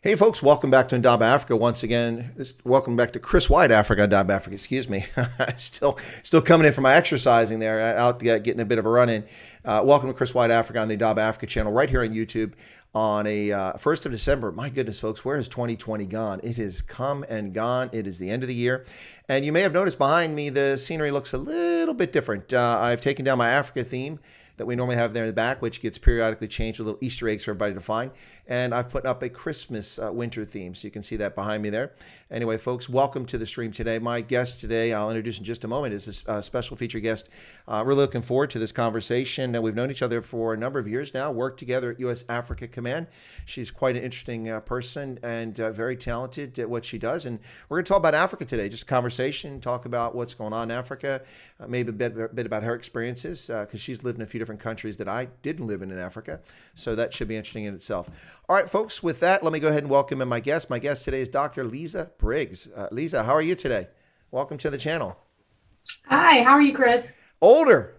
Hey folks, welcome back to Indaba Africa once again. Welcome back to Chris Wyatt Africa, Indaba Africa, excuse me. still coming in from my exercising there, out getting a bit of a run in. Welcome to Chris Wyatt Africa on the Indaba Africa channel right here on YouTube on a 1st of December. My goodness, folks, where has 2020 gone? It has come and gone. It is the end of the year. And you may have noticed behind me, the scenery looks a little bit different. I've taken down my Africa theme that we normally have there in the back, which gets periodically changed with little Easter eggs for everybody to find. And I've put up a Christmas winter theme, so you can see that behind me there. Anyway, folks, welcome to the stream today. My guest today, I'll introduce in just a moment, is a special feature guest. Really looking forward to this conversation. We've known each other for a number of years now, worked together at U.S. Africa Command. She's quite an interesting person and very talented at what she does. And we're going to talk about Africa today, just a conversation, talk about what's going on in Africa, maybe a bit about her experiences, because she's lived in a few different countries that I didn't live in Africa. So that should be interesting in itself. All right, folks, with that, let me go ahead and welcome in my guest. My guest today is Dr. Liza Briggs. Liza, how are you today? Welcome to the channel. Hi, how are you, Chris? Older.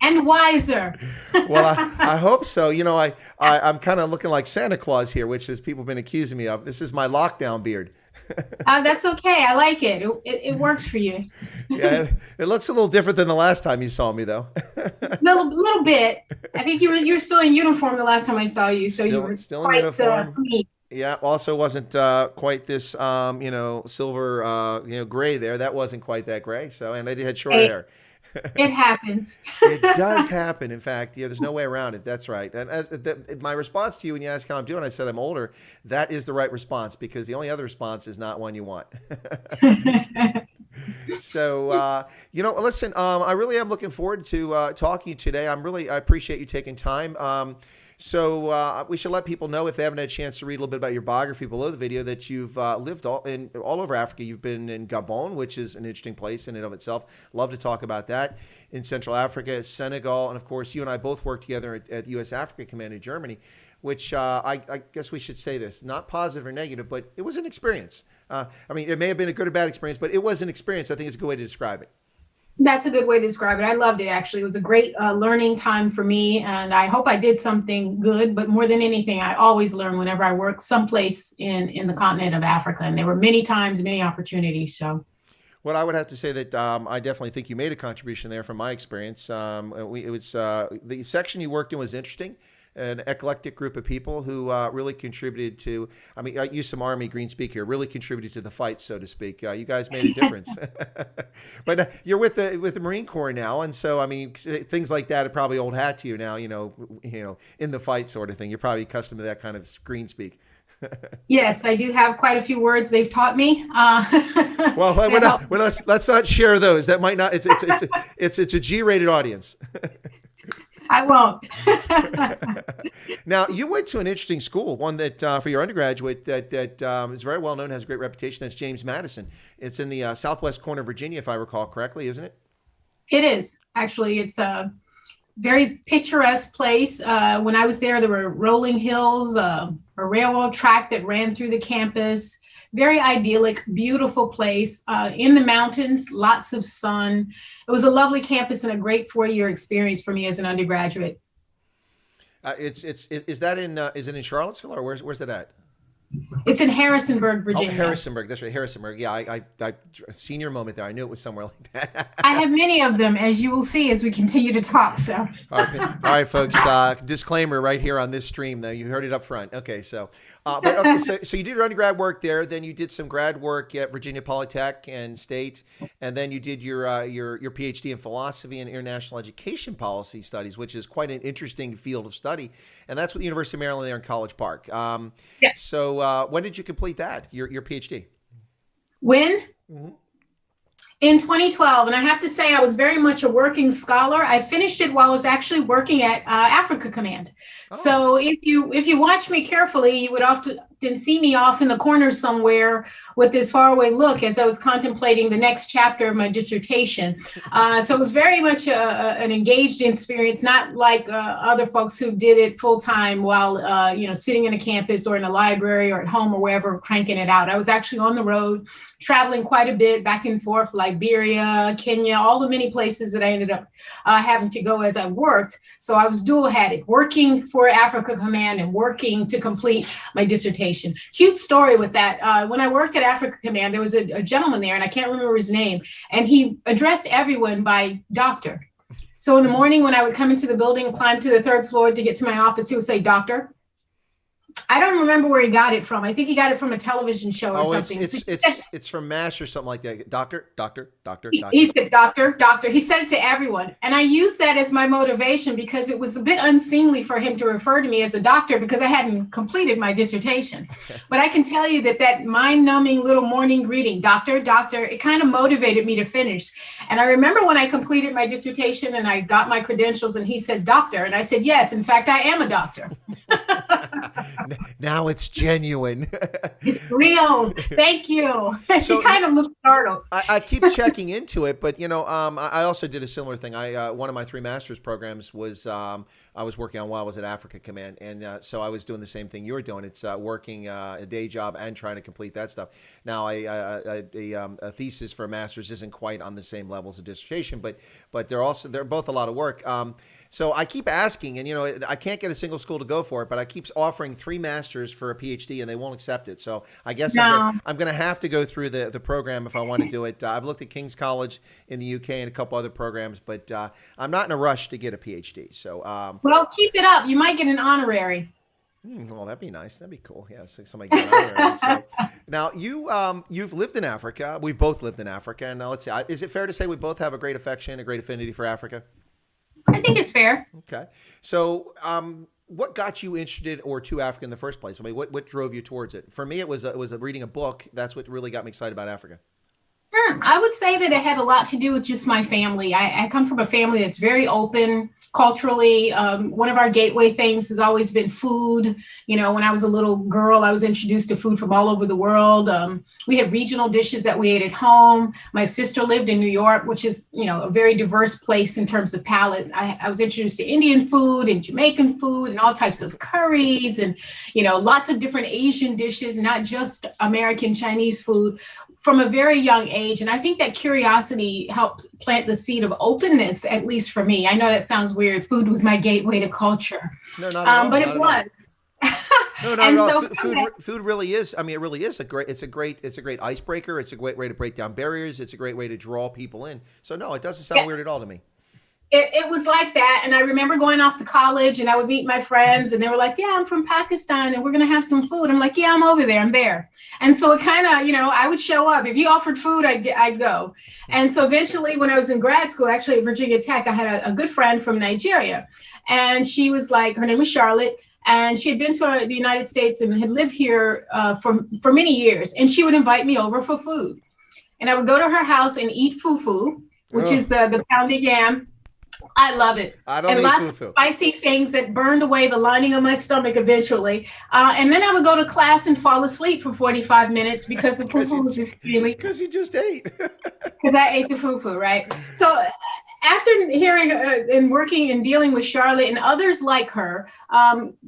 And wiser. Well, I hope so. You know, I'm kind of looking like Santa Claus here, which is people have been accusing me of. This is my lockdown beard. That's okay. I like it. It works for you. Yeah, it looks a little different than the last time you saw me, though. little bit. I think you were still in uniform the last time I saw you, so you were still quite, in uniform. neat. Yeah, also wasn't quite this silver gray there. That wasn't quite that gray. So, and I had short hair. It happens. It does happen. In fact, yeah, there's no way around it. That's right. And my response to you when you asked how I'm doing, I said I'm older. That is the right response, because the only other response is not one you want. So, listen, I really am looking forward to talking to you today. I appreciate you taking time. So we should let people know, if they haven't had a chance to read a little bit about your biography below the video, that you've lived all over Africa. You've been in Gabon, which is an interesting place in and of itself. Love to talk about that. In Central Africa, Senegal, and of course, you and I both worked together at the U.S. Africa Command in Germany, which I guess we should say this, not positive or negative, but it was an experience. I mean, it may have been a good or bad experience, but it was an experience. I think it's a good way to describe it. That's a good way to describe it. I loved it, actually. It was a great learning time for me, and I hope I did something good. But more than anything, I always learn whenever I work someplace in the continent of Africa. And there were many times, many opportunities. So, well, I would have to say that I definitely think you made a contribution there from my experience. The section you worked in was interesting. An eclectic group of people who really contributed to, I mean, I used some Army green speak here, really contributed to the fight, so to speak. You guys made a difference. But you're with the Marine Corps now, and so, I mean, things like that are probably old hat to you now, you know, in the fight sort of thing. You're probably accustomed to that kind of green speak. Yes, I do have quite a few words they've taught me. Well, let's not share those. That might not, it's a G-rated audience. I won't. Now, you went to an interesting school, one that for your undergraduate that is very well known, has a great reputation. That's James Madison. It's in the southwest corner of Virginia, if I recall correctly, isn't it? It is. Actually, it's a very picturesque place. When I was there were rolling hills, a railroad track that ran through the campus. Very idyllic, beautiful place in the mountains, lots of sun. It was a lovely campus and a great 4-year experience for me as an undergraduate. Is it in Charlottesville, or where's that at? It's in Harrisonburg, Virginia. Oh, Harrisonburg. That's right, Harrisonburg. Yeah, I senior moment there. I knew it was somewhere like that. I have many of them, as you will see as we continue to talk. So, all right, folks. Disclaimer right here on this stream. Though you heard it up front. Okay, so you did your undergrad work there. Then you did some grad work at Virginia Polytech and State, and then you did your PhD in philosophy and international education policy studies, which is quite an interesting field of study. And that's with the University of Maryland there in College Park. Yeah. So when did you complete that, your PhD? When? Mm-hmm. In 2012, and I have to say I was very much a working scholar. I finished it while I was actually working at Africa Command. Oh. So if you watch me carefully, you would didn't see me off in the corner somewhere with this faraway look as I was contemplating the next chapter of my dissertation. So it was very much an engaged experience, not like other folks who did it full time while sitting in a campus or in a library or at home or wherever, cranking it out. I was actually on the road, traveling quite a bit back and forth, Liberia, Kenya, all the many places that I ended up having to go as I worked. So I was dual-headed, working for Africa Command and working to complete my dissertation. Cute story with that. When I worked at Africa Command, there was a gentleman there, and I can't remember his name, and he addressed everyone by doctor. So in the morning when I would come into the building, climb to the third floor to get to my office, he would say, "Doctor." I don't remember where he got it from. I think he got it from a television show or something. It's from MASH or something like that. Doctor. He said, doctor. He said it to everyone. And I used that as my motivation because it was a bit unseemly for him to refer to me as a doctor because I hadn't completed my dissertation. But I can tell you that mind-numbing little morning greeting, doctor, it kind of motivated me to finish. And I remember when I completed my dissertation and I got my credentials and he said, "Doctor." And I said, "Yes, in fact, I am a doctor." Now it's genuine. It's real. Thank you. So, he kind of looked startled. I keep checking into it, but I also did a similar thing. One of my 3 master's programs was I was working on while I was at Africa Command, and so I was doing the same thing you were doing. It's working a day job and trying to complete that stuff. Now, a thesis for a master's isn't quite on the same level as a dissertation, but they're both a lot of work. So I keep asking, and I can't get a single school to go for it, but I keep offering 3 masters for a PhD, and they won't accept it. So I guess I'm going to have to go through the program if I want to do it. I've looked at King's College in the UK and a couple other programs, but I'm not in a rush to get a PhD. So well, keep it up. You might get an honorary. Well, that'd be nice. That'd be cool. Yeah, so somebody get an honorary. So, now you've lived in Africa. We've both lived in Africa, and now let's see. Is it fair to say we both have a great affection, a great affinity for Africa? I think it's fair. Okay. So, what got you interested or to Africa in the first place? I mean, what drove you towards it? For me, it was reading a book. That's what really got me excited about Africa. I would say that it had a lot to do with just my family. I come from a family that's very open culturally. One of our gateway things has always been food. When I was a little girl, I was introduced to food from all over the world. We had regional dishes that we ate at home. My sister lived in New York, which is, a very diverse place in terms of palate. I was introduced to Indian food and Jamaican food and all types of curries and, lots of different Asian dishes, not just American Chinese food, from a very young age. And I think that curiosity helped plant the seed of openness, at least for me. I know that sounds weird. Food was my gateway to culture. No, not at all. But it was. No, not at all. Food really is. I mean, it really is it's a great icebreaker. It's a great way to break down barriers. It's a great way to draw people in. So no, it doesn't sound weird at all to me. It was like that. And I remember going off to college and I would meet my friends and they were like, "Yeah, I'm from Pakistan and we're going to have some food." I'm like, "Yeah, I'm over there. I'm there." And so it kind of, I would show up. If you offered food, I'd go. And so eventually when I was in grad school, actually at Virginia Tech, I had a good friend from Nigeria. And she was like, her name was Charlotte. And she had been to the United States and had lived here for many years. And she would invite me over for food. And I would go to her house and eat fufu, which is the pounded yam. I love it. I don't and eat lots fufu. Of spicy things that burned away the lining of my stomach eventually. And then I would go to class and fall asleep for 45 minutes because the fufu was just really. Because you just ate. Because I ate the fufu, right? So after hearing and working and dealing with Charlotte and others like her,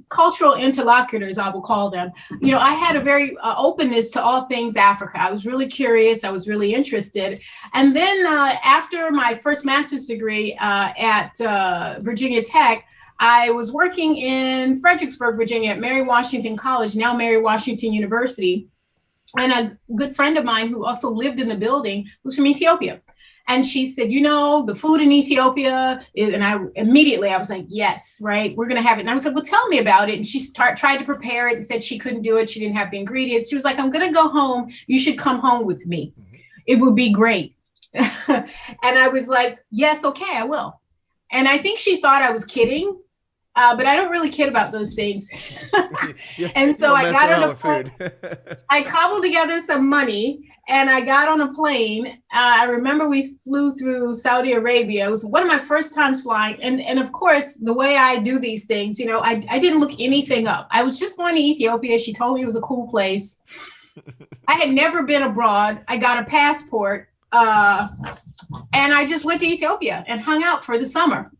cultural interlocutors, I will call them, I had a very openness to all things Africa. I was really curious. I was really interested. And then after my first master's degree at Virginia Tech, I was working in Fredericksburg, Virginia at Mary Washington College, now Mary Washington University. And a good friend of mine who also lived in the building was from Ethiopia. And she said, the food in Ethiopia, and I was like, yes, right, we're going to have it. And I was like, well, tell me about it. And she tried to prepare it and said she couldn't do it. She didn't have the ingredients. She was like, I'm going to go home. You should come home with me. It would be great. And I was like, yes, okay, I will. And I think she thought I was kidding. But I don't really care about those things. And You so don't I mess got on around a with plane. food. I cobbled together some money and I got on a plane. I remember we flew through Saudi Arabia. It was one of my first times flying. And of course, the way I do these things, I didn't look anything up. I was just going to Ethiopia. She told me it was a cool place. I had never been abroad. I got a passport. And I just went to Ethiopia and hung out for the summer.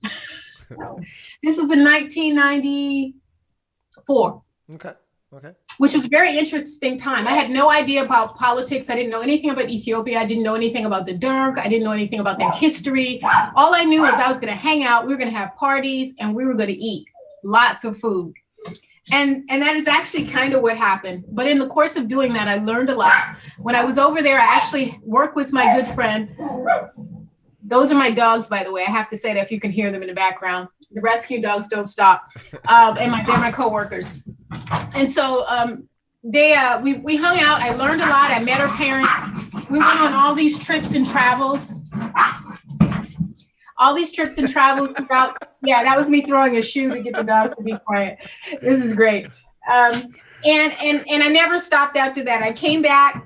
This was in 1994. Okay. Okay. Which was a very interesting time. I had no idea about politics. I didn't know anything about Ethiopia. I didn't know anything about the Derg. I didn't know anything about their history. All I knew was I was going to hang out. We were going to have parties and we were going to eat lots of food. And that is actually kind of what happened. But in the course of doing that, I learned a lot. When I was over there, I actually worked with my good friend. Those are my dogs, by the way. I have to say that if you can hear them in the background. The rescue dogs don't stop. And they're my coworkers. And so we hung out. I learned a lot. I met her parents. We went on all these trips and travels. Throughout. Yeah, that was me throwing a shoe to get the dogs to be quiet. This is great. And I never stopped after that. I came back.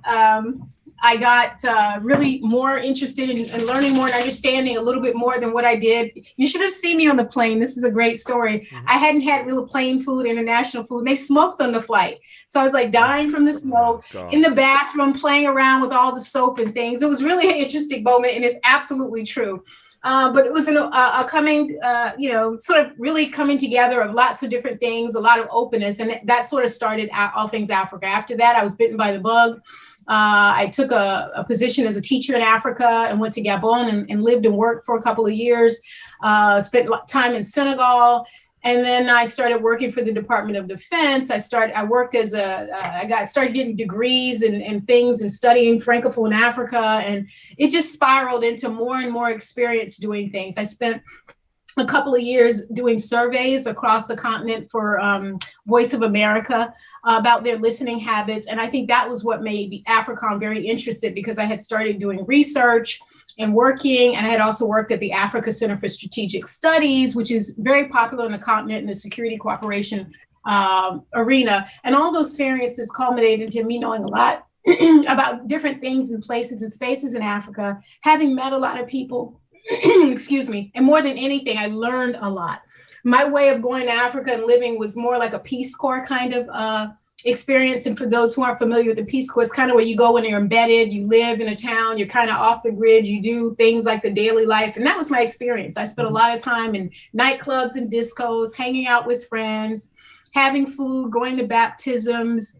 I got really more interested in learning more and understanding a little bit more than what I did. You should have seen me on the plane. This is a great story. Mm-hmm. I hadn't had real plane food, international food. They smoked on the flight. So I was like dying from the smoke in the bathroom, playing around with all the soap and things. It was really an interesting moment, and it's absolutely true. But it was a coming, sort of really coming together of lots of different things, a lot of openness. And that sort of started All Things Africa. After that, I was bitten by the bug. I took a position as a teacher in Africa and went to Gabon and lived and worked for a couple of years, spent time in Senegal. And then I started working for the Department of Defense. I started getting degrees and things and studying Francophone Africa. And it just spiraled into more and more experience doing things. I spent a couple of years doing surveys across the continent for Voice of America about their listening habits. And I think that was what made AFRICOM very interested, because I had started doing research and working, and I had also worked at the Africa Center for Strategic Studies, which is very popular on the continent in the security cooperation arena. And all those experiences culminated into me knowing a lot about different things and places and spaces in Africa, having met a lot of people, excuse me, and more than anything, I learned a lot. My way of going to Africa and living was more like a Peace Corps kind of experience. And for those who aren't familiar with the Peace Corps, it's kind of where you go when you're embedded, you live in a town, you're kind of off the grid, you do things like the daily life. And that was my experience. I spent a lot of time in nightclubs and discos, hanging out with friends, having food, going to baptisms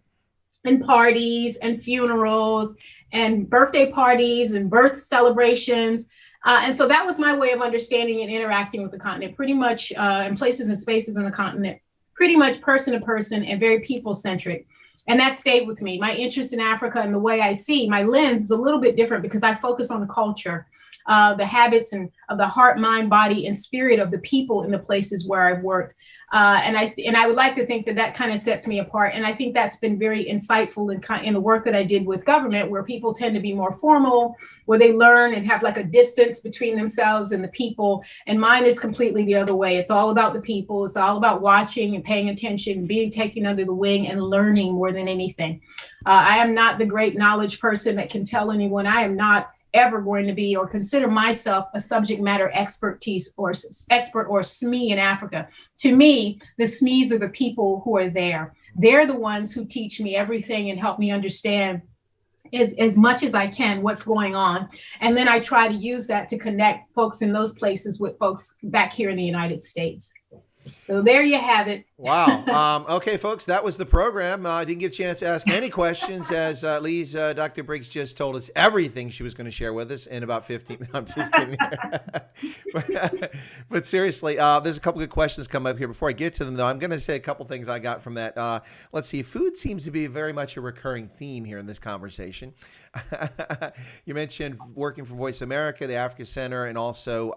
and parties and funerals and birthday parties and birth celebrations. And so that was my way of understanding and interacting with the continent, pretty much in places and spaces on the continent, pretty much person to person and very people-centric. And that stayed with me. My interest in Africa and the way I see, my lens is a little bit different because I focus on the culture, the habits and of the heart, mind, body, and spirit of the people in the places where I've worked. And I would like to think that kind of sets me apart. And I think that's been very insightful in the work that I did with government, where people tend to be more formal, where they learn and have like a distance between themselves and the people. And mine is completely the other way. It's all about the people. It's all about watching and paying attention, being taken under the wing and learning more than anything. I am not the great knowledge person that can tell anyone. I am not ever going to be or consider myself a subject matter expert or SME in Africa. To me, the SMEs are the people who are there. They're the ones who teach me everything and help me understand as much as I can what's going on. And then I try to use that to connect folks in those places with folks back here in the United States. So there you have it. Wow. Okay, folks, that was the program. I didn't get a chance to ask any questions as Dr. Briggs just told us everything she was going to share with us in about 15 minutes. I'm just kidding. But seriously, there's a couple good questions come up here. Before I get to them, though, I'm going to say a couple things I got from that. Let's see. Food seems to be very much a recurring theme here in this conversation. You mentioned working for Voice America, the Africa Center, and also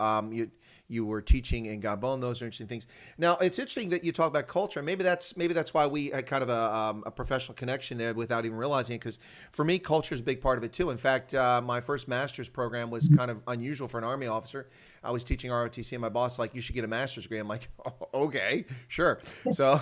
you were teaching in Gabon. Those are interesting things. Now, Now, it's interesting that you talk about culture. Maybe that's why we had kind of a professional connection there without even realizing it. Because for me, culture is a big part of it too. In fact, my first master's program was kind of unusual for an Army officer. I was teaching ROTC, and my boss like, you should get a master's degree. I'm like, oh, okay, sure. So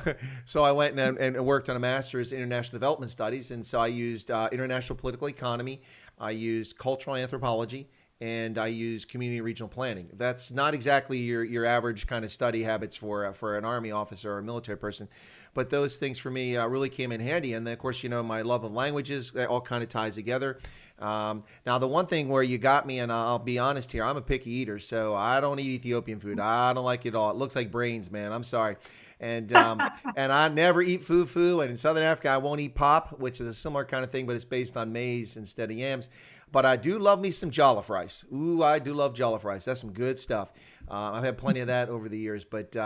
I went and worked on a master's in international development studies, and so I used international political economy, I used cultural anthropology, and I use community and regional planning. That's not exactly your average kind of study habits for an Army officer or a military person, but those things for me really came in handy. And then, of course, my love of languages, that all kind of ties together. Now, the one thing where you got me, and I'll be honest here, I'm a picky eater, so I don't eat Ethiopian food. I don't like it all. It looks like brains, man. I'm sorry. And and I never eat fufu. And in Southern Africa, I won't eat pop, which is a similar kind of thing, but it's based on maize instead of yams. But I do love me some jollof rice. Ooh, I do love jollof rice. That's some good stuff. I've had plenty of that over the years. But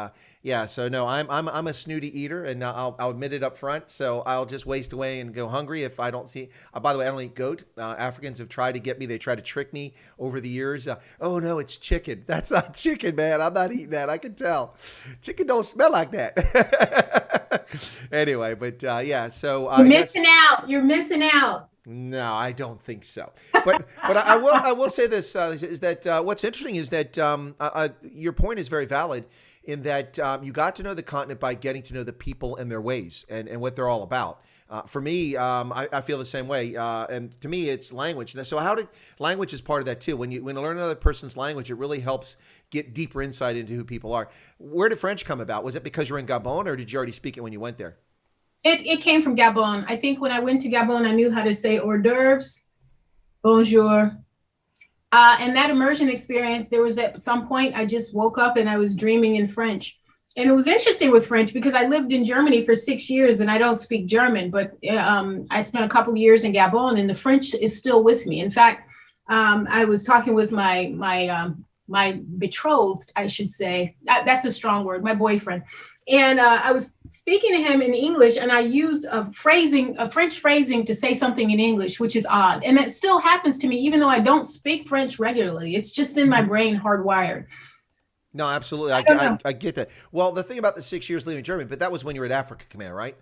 yeah, so no, I'm a snooty eater, and I'll admit it up front. So I'll just waste away and go hungry if I don't see. By the way, I don't eat goat. Africans have tried to get me. They try to trick me over the years. Oh no, it's chicken. That's not chicken, man. I'm not eating that. I can tell. Chicken don't smell like that. Anyway, but yeah. So you're missing out. You're missing out. No, I don't think so. But I will say this is that what's interesting is that your point is very valid in that you got to know the continent by getting to know the people and their ways and what they're all about. For me, I feel the same way. And to me, it's language. So language is part of that too. When you learn another person's language, it really helps get deeper insight into who people are. Where did French come about? Was it because you're in Gabon, or did you already speak it when you went there? It came from Gabon. I think when I went to Gabon, I knew how to say hors d'oeuvres, bonjour. And that immersion experience, there was at some point I just woke up and I was dreaming in French. And it was interesting with French because I lived in Germany for 6 years and I don't speak German, but I spent a couple of years in Gabon and the French is still with me. In fact, I was talking with my betrothed, I should say. That's a strong word, my boyfriend. And I was speaking to him in English, and I used a French phrasing to say something in English, which is odd. And it still happens to me, even though I don't speak French regularly. It's just in my brain hardwired. No, absolutely. I get that. Well, the thing about the 6 years living in Germany, but that was when you were at Africa Command, right?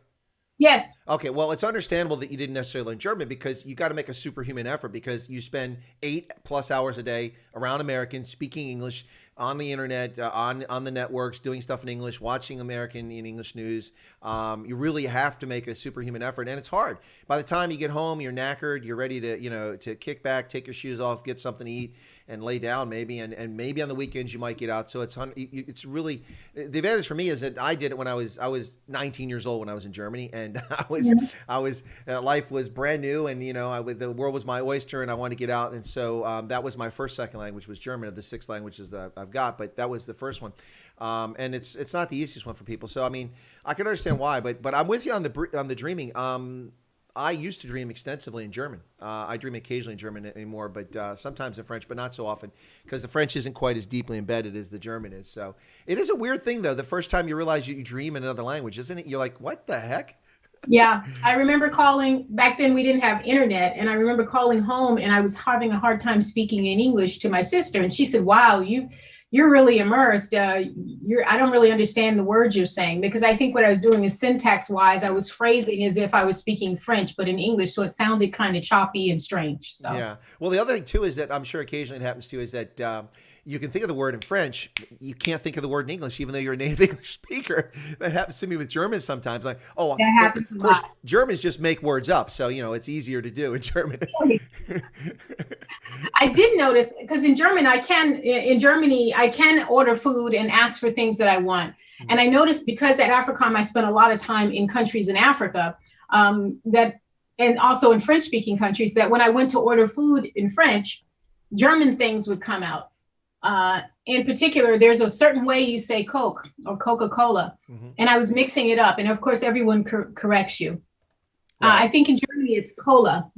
Yes. Okay, well, it's understandable that you didn't necessarily learn German because you got to make a superhuman effort because you spend 8+ hours a day around Americans speaking English on the internet, on the networks, doing stuff in English, watching American and English news. You really have to make a superhuman effort, and it's hard. By the time you get home, you're knackered, you're ready to kick back, take your shoes off, get something to eat, and lay down maybe, and maybe on the weekends you might get out. So it's really the advantage for me is that I did it when I was 19 years old when I was in Germany, and I was life was brand new, and the world was my oyster, and I wanted to get out, and so that was my second language was German of the 6 languages that I've got, but that was the first one, and it's not the easiest one for people. So I mean, I can understand why, but I'm with you on the dreaming. I used to dream extensively in German. I dream occasionally in German anymore, but sometimes in French, but not so often because the French isn't quite as deeply embedded as the German is. So it is a weird thing, though. The first time you realize you dream in another language, isn't it? You're like, what the heck? Yeah, I remember calling. Back then we didn't have internet, and I remember calling home, and I was having a hard time speaking in English to my sister, and she said, "Wow, you're really immersed. I don't really understand the words you're saying," because I think what I was doing is syntax wise, I was phrasing as if I was speaking French, but in English. So it sounded kind of choppy and strange. So yeah. Well, the other thing too is that I'm sure occasionally it happens too is that you can think of the word in French, you can't think of the word in English, even though you're a native English speaker. That happens to me with German sometimes. Like, of course, Germans just make words up, so it's easier to do in German. I did notice because in Germany I can order food and ask for things that I want. And I noticed because at AFRICOM I spent a lot of time in countries in Africa and also in French speaking countries, that when I went to order food in French, German things would come out. In particular, there's a certain way you say Coke or Coca-Cola, and I was mixing it up. And of course, everyone corrects you. Right. I think in Germany it's cola.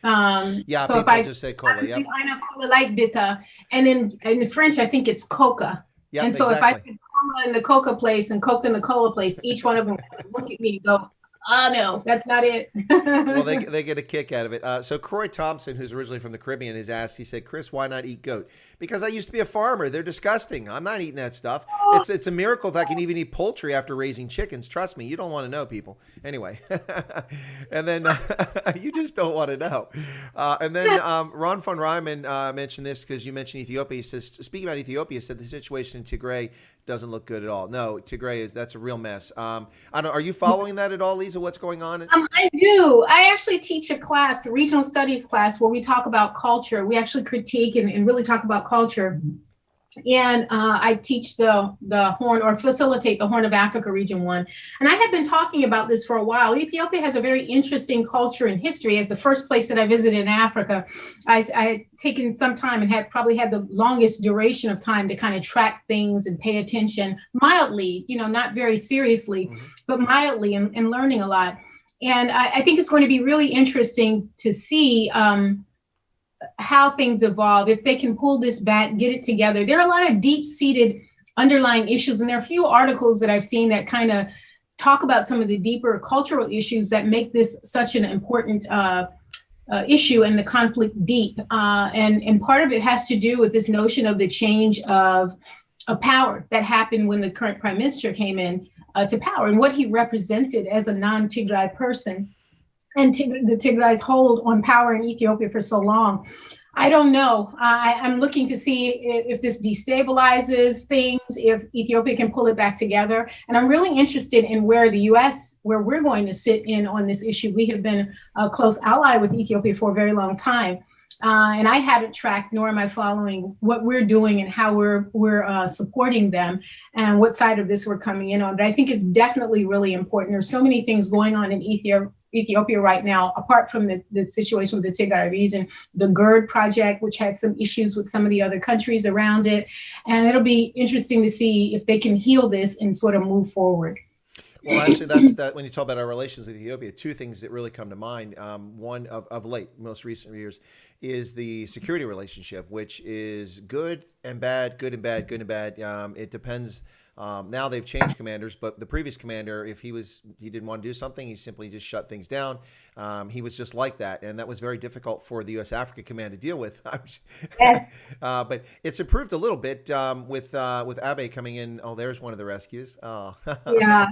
Yeah, so people just say cola. Yeah, I know cola light bitter, and in French I think it's Coca. Yep, and so exactly. If I said cola in the Coca place and Coke in the cola place, each one of them would look at me and go, No, that's not it. Well, they get a kick out of it. So Croy Thompson, who's originally from the Caribbean, has asked. He said, "Chris, why not eat goat?" Because I used to be a farmer. They're disgusting. I'm not eating that stuff. It's a miracle that I can even eat poultry after raising chickens. Trust me, you don't want to know, people. Anyway, and then you just don't want to know. And then Ron von Ryman mentioned this because you mentioned Ethiopia. He says, speaking about Ethiopia, said the situation in Tigray doesn't look good at all. No, Tigray that's a real mess. I don't. Are you following that at all, Liza? What's going on? I do. I actually teach a class, a regional studies class, where we talk about culture. We actually critique and really talk about culture. And I teach the Horn, or facilitate the Horn of Africa Region 1. And I have been talking about this for a while. Ethiopia has a very interesting culture and history. As the first place that I visited in Africa, I had taken some time and had probably had the longest duration of time to kind of track things and pay attention mildly, not very seriously, but mildly, and learning a lot. And I think it's going to be really interesting to see how things evolve, if they can pull this back, get it together. There are a lot of deep-seated underlying issues, and there are a few articles that I've seen that kind of talk about some of the deeper cultural issues that make this such an important issue and the conflict deep. And part of it has to do with this notion of the change of power that happened when the current prime minister came in to power, and what he represented as a non-Tigray person, and the Tigray's hold on power in Ethiopia for so long. I don't know. I'm looking to see if this destabilizes things, if Ethiopia can pull it back together. And I'm really interested in where the U.S., where we're going to sit in on this issue. We have been a close ally with Ethiopia for a very long time. And I haven't tracked, nor am I following what we're doing and how we're supporting them and what side of this we're coming in on. But I think it's definitely really important. There's so many things going on in Ethiopia right now, apart from the situation with the Tigray and the GERD project, which had some issues with some of the other countries around it. And it'll be interesting to see if they can heal this and sort of move forward. Well, actually, that's that. When you talk about our relations with Ethiopia, two things that really come to mind. One of late, most recent years, is the security relationship, which is good and bad, good and bad, good and bad. It depends. Now they've changed commanders, but the previous commander, if he didn't want to do something, he simply just shut things down. He was just like that, and that was very difficult for the U.S. Africa Command to deal with. Yes. But it's improved a little bit with Abe coming in. Oh, there's one of the rescues. Oh. Yeah.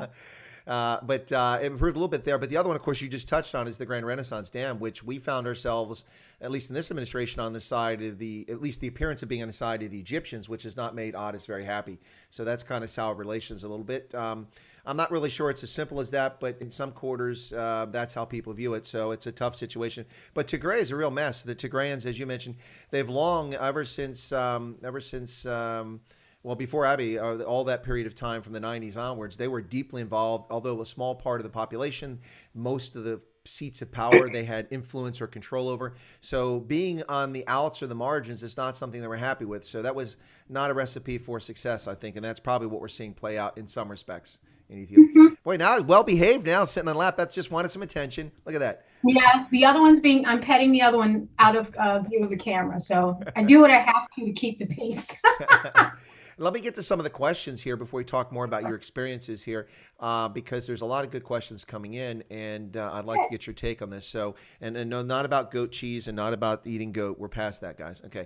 But it improved a little bit there. But the other one, of course, you just touched on is the Grand Renaissance Dam, which we found ourselves, at least in this administration, on the side of at least the appearance of being on the side of the Egyptians, which has not made Addis very happy. So that's kind of soured relations a little bit. I'm not really sure it's as simple as that, but in some quarters, that's how people view it. So it's a tough situation. But Tigray is a real mess. The Tigrayans, as you mentioned, they've long, ever since well, before Abiy, all that period of time from the 90s onwards, they were deeply involved. Although a small part of the population, most of the seats of power they had influence or control over. So being on the outs or the margins is not something that we're happy with. So that was not a recipe for success, I think. And that's probably what we're seeing play out in some respects in Ethiopia. Boy, now well behaved now, sitting on lap. That's just wanted some attention. Look at that. Yeah, the other one's I'm petting the other one out of view of the camera. So I do what I have to keep the peace. Let me get to some of the questions here before we talk more about your experiences here, because there's a lot of good questions coming in, and I'd like to get your take on this. So, and no, not about goat cheese and not about eating goat. We're past that, guys. Okay.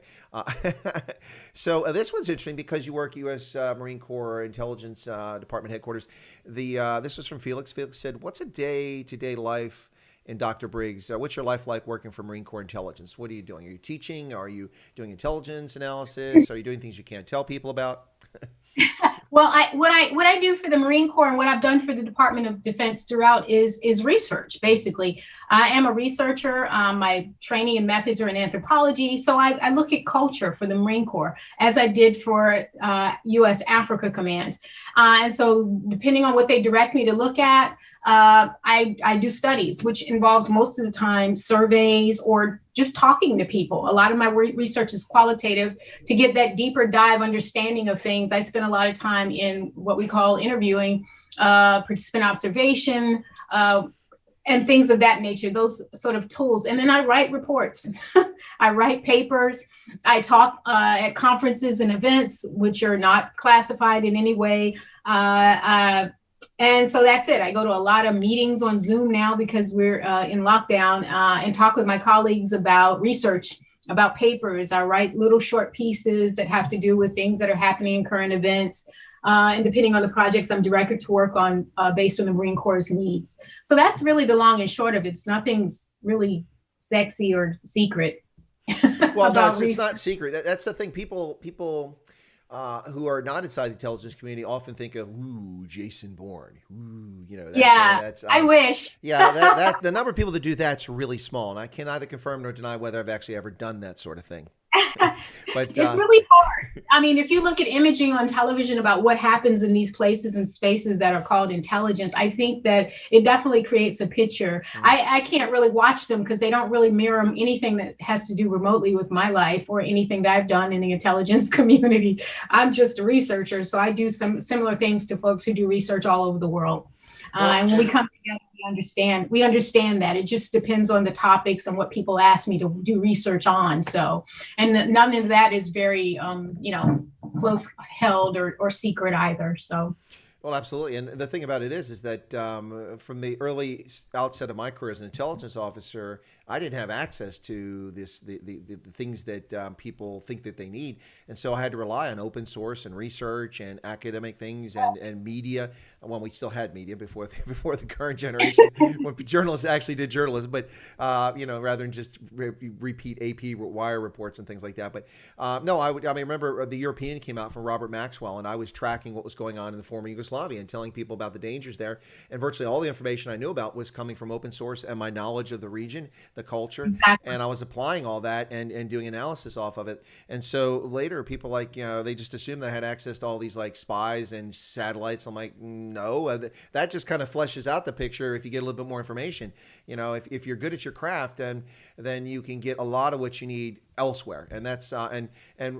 So this one's interesting because you work at U.S. Marine Corps Intelligence Department headquarters. This was from Felix. Felix said, "What's a day-to-day life in Dr. Briggs? What's your life like working for Marine Corps Intelligence? What are you doing? Are you teaching? Are you doing intelligence analysis? Are you doing things you can't tell people about?" Well, what I do for the Marine Corps and what I've done for the Department of Defense throughout is research. Basically, I am a researcher. My training and methods are in anthropology, so I look at culture for the Marine Corps, as I did for U.S. Africa Command. And so, depending on what they direct me to look at, I do studies, which involves most of the time surveys or just talking to people. A lot of my research is qualitative to get that deeper dive understanding of things. I spend a lot of time in what we call interviewing, participant observation, and things of that nature, those sort of tools. And then I write reports. I write papers. I talk at conferences and events, which are not classified in any way. And so that's it. I go to a lot of meetings on Zoom now because we're in lockdown, and talk with my colleagues about research, about papers. I write little short pieces that have to do with things that are happening in current events. And depending on the projects I'm directed to work on, based on the Marine Corps' needs. So that's really the long and short of it. It's nothing's really sexy or secret. Well, no, it's not secret. That's the thing. People who are not inside the intelligence community often think of, ooh, Jason Bourne. Ooh, that's I wish. Yeah, that the number of people that do that's really small, and I can neither confirm nor deny whether I've actually ever done that sort of thing. But it's really hard. I mean, if you look at imaging on television about what happens in these places and spaces that are called intelligence, I think that it definitely creates a picture. I can't really watch them because they don't really mirror anything that has to do remotely with my life or anything that I've done in the intelligence community. I'm just a researcher, so I do some similar things to folks who do research all over the world. And when we come together, we understand that it just depends on the topics and what people ask me to do research on. So, and none of that is very, close held or secret either. So. Well, absolutely. And the thing about it is that from the early outset of my career as an intelligence officer, I didn't have access to the things that people think that they need. And so I had to rely on open source and research and academic things and media when we still had media before the current generation, when journalists actually did journalism, but, rather than just repeat AP wire reports and things like that. But no, I remember the European came out from Robert Maxwell, and I was tracking what was going on in the former Yugoslavia and telling people about the dangers there. And virtually all the information I knew about was coming from open source and my knowledge of the region, the culture. Exactly. And I was applying all that and doing analysis off of it. And so later people they just assumed that I had access to all these like spies and satellites. I'm like, no, that just kind of fleshes out the picture if you get a little bit more information. If you're good at your craft, then you can get a lot of what you need elsewhere. And that's and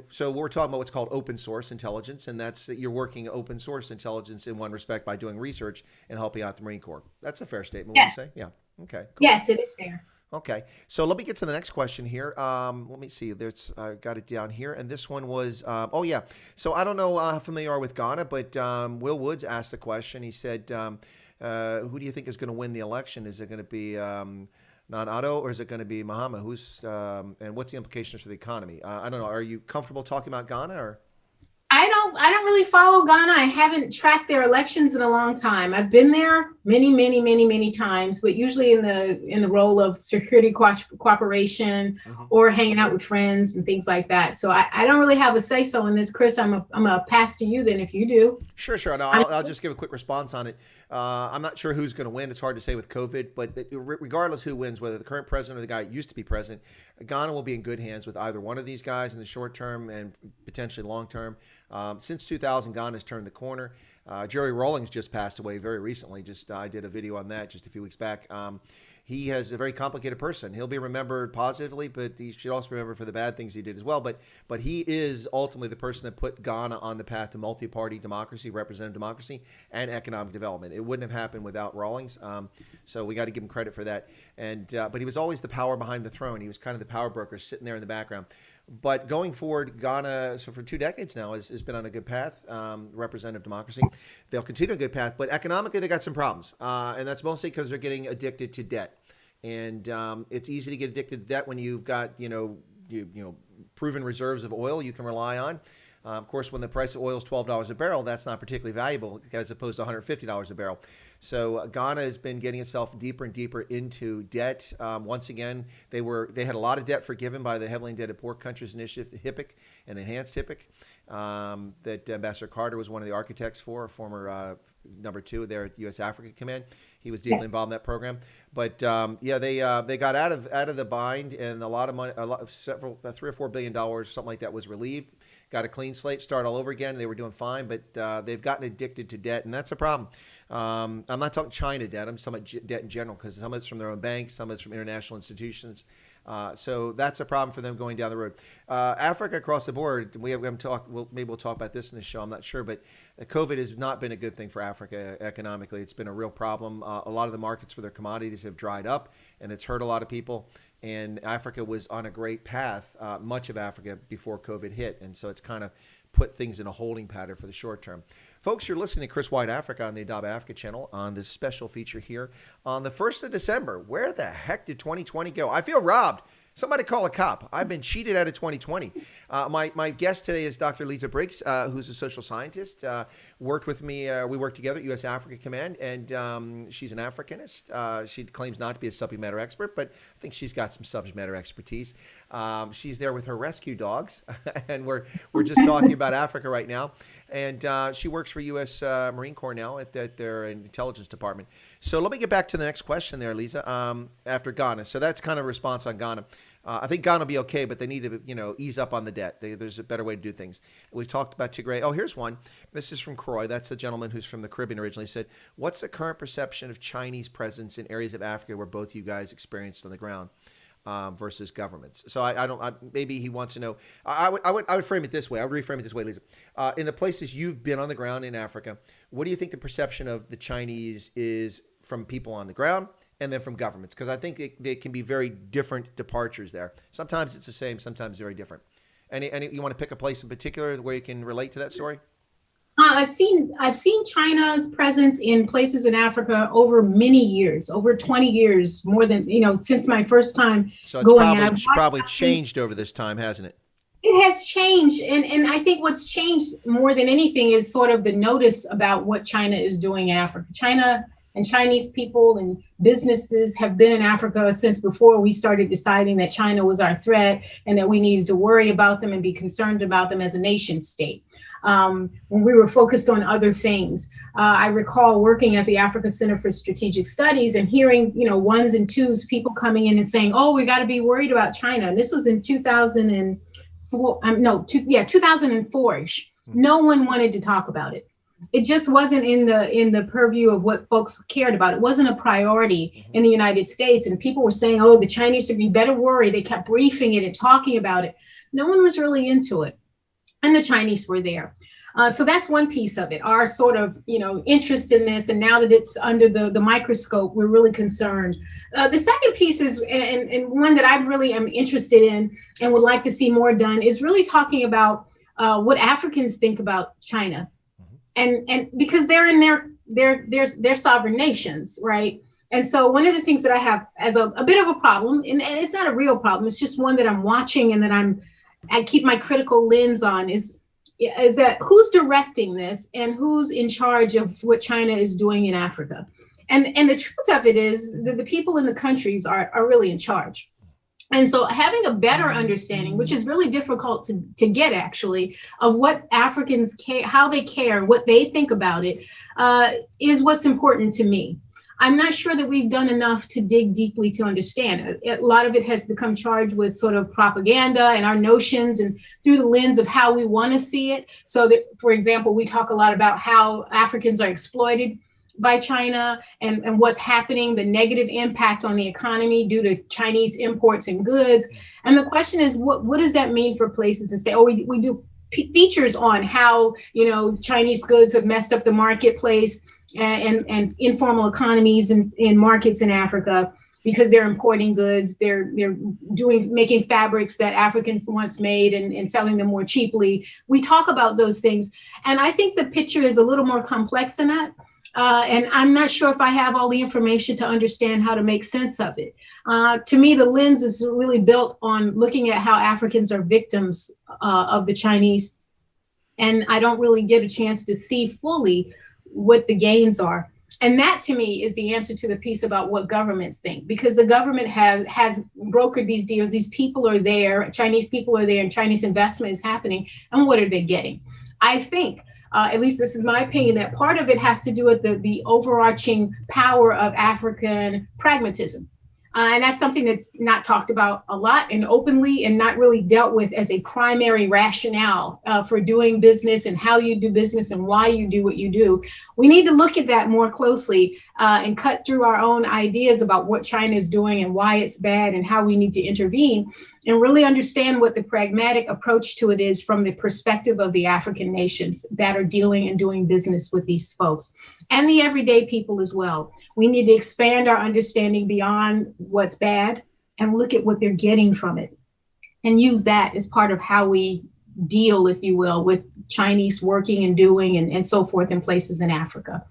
so we're talking about what's called open source intelligence, and that's that you're working open source intelligence in one respect by doing research and helping out the Marine Corps. That's a fair statement, Yes. Would you say? Yeah. Okay. Cool. Yes, it is fair. Okay, so let me get to the next question here. Let me see. I got it down here, and this one was. Oh yeah. So I don't know how familiar you are with Ghana, but Will Woods asked the question. He said, "Who do you think is going to win the election? Is it going to be Nana-Addo or is it going to be Mahama? And what's the implications for the economy? I don't know. Are you comfortable talking about Ghana or?" I don't really follow Ghana. I haven't tracked their elections in a long time. I've been there many times, but usually in the role of security cooperation or hanging out with friends and things like that. So I don't really have a say so in this, Chris. I'm a pass to you then if you do. Sure. No, I'll just give a quick response on it. I'm not sure who's going to win. It's hard to say with COVID, but regardless who wins, whether the current president or the guy who used to be president, Ghana will be in good hands with either one of these guys in the short term and potentially long term. Since 2000, Ghana has turned the corner. Jerry Rawlings just passed away very recently. I did a video on that just a few weeks back. He is a very complicated person. He'll be remembered positively, but he should also be remembered for the bad things he did as well. But he is ultimately the person that put Ghana on the path to multi-party democracy, representative democracy, and economic development. It wouldn't have happened without Rawlings. So we got to give him credit for that. But he was always the power behind the throne. He was kind of the power broker sitting there in the background. But going forward, Ghana, so for 2 decades now, has been on a good path, representative democracy. They'll continue a good path, but economically they got some problems, and that's mostly because they're getting addicted to debt. And it's easy to get addicted to debt when you've got proven reserves of oil you can rely on. Of course, when the price of oil is $12 a barrel, that's not particularly valuable as opposed to $150 a barrel. So Ghana has been getting itself deeper and deeper into debt. Once again, they had a lot of debt forgiven by the Heavily Indebted Poor Countries Initiative, the HIPC, and Enhanced HIPC, that Ambassador Carter was one of the architects for, former number 2 there at U.S. Africa Command. He was deeply involved in that program. But they got out of the bind, and a lot of money, $3 or $4 billion, something like that, was relieved. Got a clean slate, start all over again. They were doing fine, but they've gotten addicted to debt, and that's a problem. I'm not talking China debt. I'm just talking about debt in general, because some of it's from their own banks, some of it's from international institutions. So that's a problem for them going down the road. Africa across the board, we haven't talked. Maybe we'll talk about this in the show. I'm not sure, but COVID has not been a good thing for Africa economically. It's been a real problem. A lot of the markets for their commodities have dried up, and it's hurt a lot of people. And Africa was on a great path, much of Africa, before COVID hit. And so it's kind of put things in a holding pattern for the short term. Folks, you're listening to Chris Wyatt Africa on the Adobe Africa channel on this special feature here on the 1st of December. Where the heck did 2020 go? I feel robbed. Somebody call a cop. I've been cheated out of 2020. My guest today is Dr. Liza Briggs, who's a social scientist. Worked with me. We worked together at U.S. Africa Command, and she's an Africanist. She claims not to be a subject matter expert, but I think she's got some subject matter expertise. She's there with her rescue dogs, and we're just talking about Africa right now. And she works for U.S. Marine Corps now at their intelligence department. So let me get back to the next question there, Liza, after Ghana. So that's kind of a response on Ghana. I think Ghana will be okay, but they need to, ease up on the debt. There's a better way to do things. We've talked about Tigray. Oh, here's one. This is from Croy. That's a gentleman who's from the Caribbean originally. He said, what's the current perception of Chinese presence in areas of Africa where both you guys experienced on the ground versus governments? So maybe he wants to know. I would frame it this way. I would reframe it this way, Lisa. In the places you've been on the ground in Africa, what do you think the perception of the Chinese is from people on the ground and then from governments? Because I think they can be very different departures there. Sometimes it's the same, sometimes very different. Any you want to pick a place in particular where you can relate to that story? I've seen China's presence in places in Africa over many years, over 20 years, more than, since my first time so it's probably changed over this time, hasn't it? It has changed. And I think what's changed more than anything is sort of the notice about what China is doing in Africa. China and Chinese people and businesses have been in Africa since before we started deciding that China was our threat and that we needed to worry about them and be concerned about them as a nation state. When we were focused on other things. I recall working at the Africa Center for Strategic Studies and hearing, ones and twos, people coming in and saying, oh, we got to be worried about China. And this was in 2004, 2004-ish. No one wanted to talk about it. It just wasn't in the purview of what folks cared about. It wasn't a priority in the United States. And people were saying, oh, the Chinese should be better worried. They kept briefing it and talking about it. No one was really into it. And the Chinese were there. So that's one piece of it, our sort of, interest in this. And now that it's under the microscope, we're really concerned. The second piece is, and one that I really am interested in and would like to see more done, is really talking about what Africans think about China. And because they're in their sovereign nations, right? And so one of the things that I have as a bit of a problem, and it's not a real problem, it's just one that I'm watching and that I keep my critical lens on, is that who's directing this and who's in charge of what China is doing in Africa. And the truth of it is that the people in the countries are really in charge. And so having a better understanding, which is really difficult to get actually, of what Africans care, how they care, what they think about it, is what's important to me. I'm not sure that we've done enough to dig deeply to understand. A lot of it has become charged with sort of propaganda and our notions and through the lens of how we want to see it. So that, for example, we talk a lot about how Africans are exploited by China and what's happening, the negative impact on the economy due to Chinese imports and goods. And the question is, what does that mean for places and states? Oh, we do features on how, Chinese goods have messed up the marketplace and informal economies in markets in Africa because they're importing goods, they're making fabrics that Africans once made and selling them more cheaply. We talk about those things. And I think the picture is a little more complex than that. And I'm not sure if I have all the information to understand how to make sense of it. To me, the lens is really built on looking at how Africans are victims of the Chinese. And I don't really get a chance to see fully what the gains are. And that, to me, is the answer to the piece about what governments think, because the government has brokered these deals. These people are there, Chinese people are there, and Chinese investment is happening. And what are they getting? I think, at least this is my opinion, that part of it has to do with the overarching power of African pragmatism. And that's something that's not talked about a lot and openly and not really dealt with as a primary rationale for doing business and how you do business and why you do what you do. We need to look at that more closely and cut through our own ideas about what China is doing and why it's bad and how we need to intervene and really understand what the pragmatic approach to it is from the perspective of the African nations that are dealing and doing business with these folks and the everyday people as well. We need to expand our understanding beyond what's bad and look at what they're getting from it and use that as part of how we deal, if you will, with Chinese working and doing and so forth in places in Africa.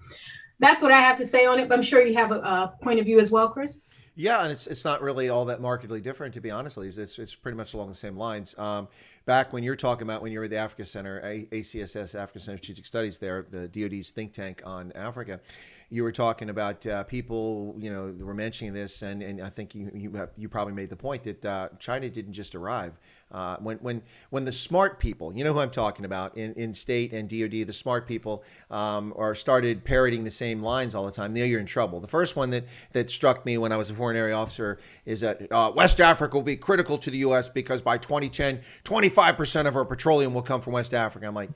That's what I have to say on it, but I'm sure you have a point of view as well, Chris. Yeah, and it's not really all that markedly different, to be honest, Lisa. It's pretty much along the same lines. Back when you're talking about when you were at the Africa Center, ACSS, Africa Center of Strategic Studies, there, the DoD's think tank on Africa, you were talking about people, were mentioning this, and I think you probably made the point that China didn't just arrive. When the smart people, you know who I'm talking about, in state and DoD, the smart people are started parroting the same lines all the time, then you're in trouble. The first one that struck me when I was a foreign area officer is that West Africa will be critical to the U.S. because by 2010, 25% of our petroleum will come from West Africa. I'm like,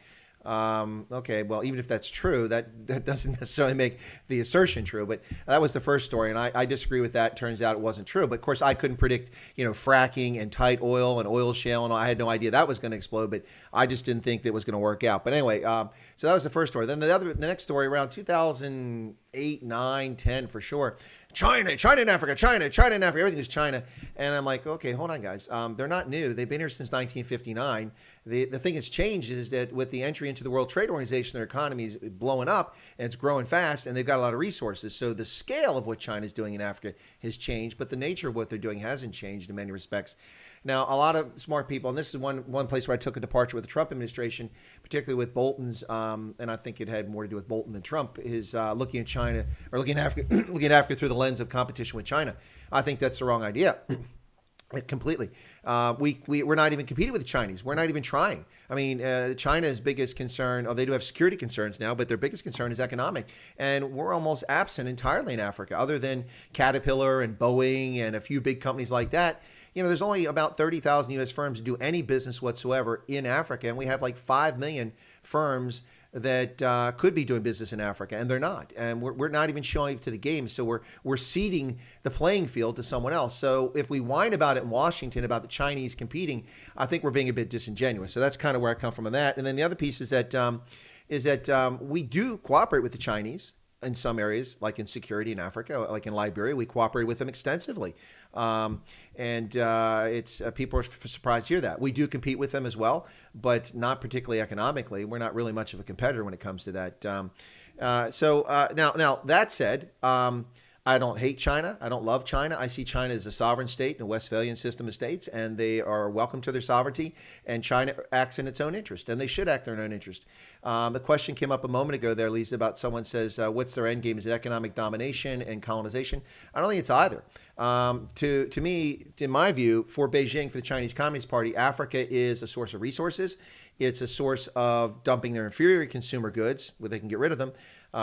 okay, well, even if that's true, that doesn't necessarily make the assertion true. But that was the first story, and I disagree with that. Turns out it wasn't true. But of course, I couldn't predict, fracking and tight oil and oil shale, and I had no idea that was going to explode. But I just didn't think that it was going to work out. But anyway, so that was the first story. Then the next story around 2008, 9, 10 for sure. China and Africa, China and Africa, everything is China. And I'm like, okay, hold on, guys. They're not new. They've been here since 1959. The thing that's changed is that with the entry into the World Trade Organization, their economy is blowing up and it's growing fast, and they've got a lot of resources. So the scale of what China's doing in Africa has changed, but the nature of what they're doing hasn't changed in many respects. Now, a lot of smart people, and this is one place where I took a departure with the Trump administration, particularly with Bolton's, and I think it had more to do with Bolton than Trump, is looking at China or looking at Africa, looking at Africa through the lens of competition with China. I think that's the wrong idea. Completely. We're not even competing with the Chinese. We're not even trying. I mean, China's biggest concern, they do have security concerns now, but their biggest concern is economic. And we're almost absent entirely in Africa, other than Caterpillar and Boeing and a few big companies like that. There's only about 30,000 U.S. firms that do any business whatsoever in Africa, and we have like 5 million firms that could be doing business in Africa, and they're not. And we're not even showing up to the game, so we're ceding the playing field to someone else. So if we whine about it in Washington about the Chinese competing, I think we're being a bit disingenuous. So that's kind of where I come from on that. And then the other piece is that we do cooperate with the Chinese in some areas, like in security in Africa, like in Liberia. We cooperate with them extensively. It's people are surprised to hear that. We do compete with them as well, but not particularly economically. We're not really much of a competitor when it comes to that. Now that said, I don't hate China. I don't love China. I see China as a sovereign state in a Westphalian system of states, and they are welcome to their sovereignty, and China acts in its own interest, and they should act in their own interest. The question came up a moment ago there, Lisa, about someone says, what's their end game? Is it economic domination and colonization? I don't think it's either. To me, in my view, for Beijing, for the Chinese Communist Party, Africa is a source of resources. It's a source of dumping their inferior consumer goods, where they can get rid of them,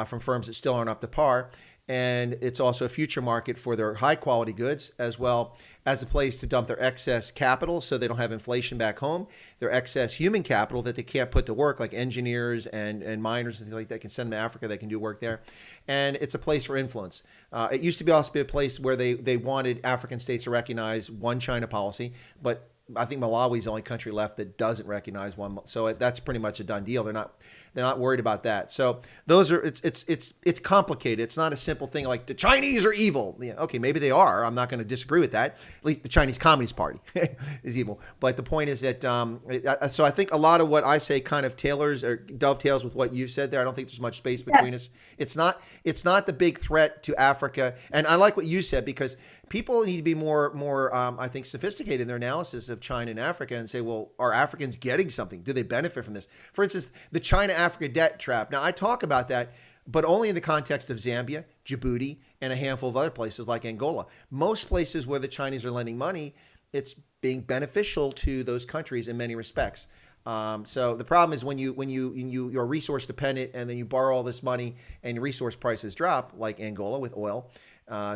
from firms that still aren't up to par. And it's also a future market for their high quality goods, as well as a place to dump their excess capital so they don't have inflation back home, their excess human capital that they can't put to work, like engineers and miners and things like that, can send them to Africa, they can do work there. And it's a place for influence. It used to be also be a place where they wanted African states to recognize one China policy, but I think Malawi is the only country left that doesn't recognize one. So that's pretty much a done deal. They're not worried about that. So those are it's complicated. It's not a simple thing like the Chinese are evil. Yeah, okay, maybe they are. I'm not going to disagree with that. At least the Chinese Communist Party is evil. But the point is that so I think a lot of what I say kind of tailors or dovetails with what you said there. I don't think there's much space between us. It's not the big threat to Africa. And I like what you said, because people need to be more I think, sophisticated in their analysis of China and Africa and say, well, are Africans getting something? Do they benefit from this? For instance, the China-Africa debt trap. Now, I talk about that, but only in the context of Zambia, Djibouti, and a handful of other places like Angola. Most places where the Chinese are lending money, it's being beneficial to those countries in many respects. So the problem is when you're resource dependent and then you borrow all this money and your resource prices drop, like Angola with oil,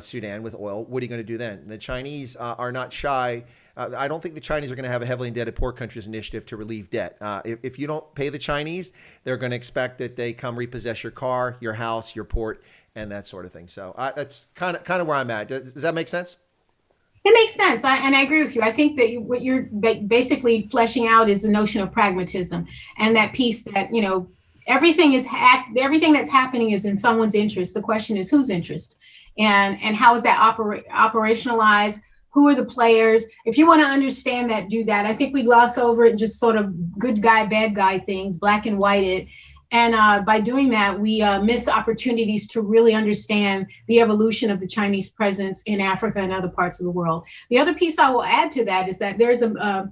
Sudan with oil, what are you going to do then? The Chinese are not shy. I don't think the Chinese are going to have a heavily indebted poor countries initiative to relieve debt. If you don't pay the Chinese, they're going to expect that they come repossess your car, your house, your port, and that sort of thing. So that's kind of where I'm at. Does that make sense? It makes sense. And I agree with you. I think that what you're basically fleshing out is the notion of pragmatism, and that piece that, everything that's happening is in someone's interest. The question is whose interest, and how is that operationalized? Who are the players? If you want to understand that, do that. I think we gloss over it and just sort of good guy, bad guy things, black and white it. And by doing that, we miss opportunities to really understand the evolution of the Chinese presence in Africa and other parts of the world. The other piece I will add to that is that there's a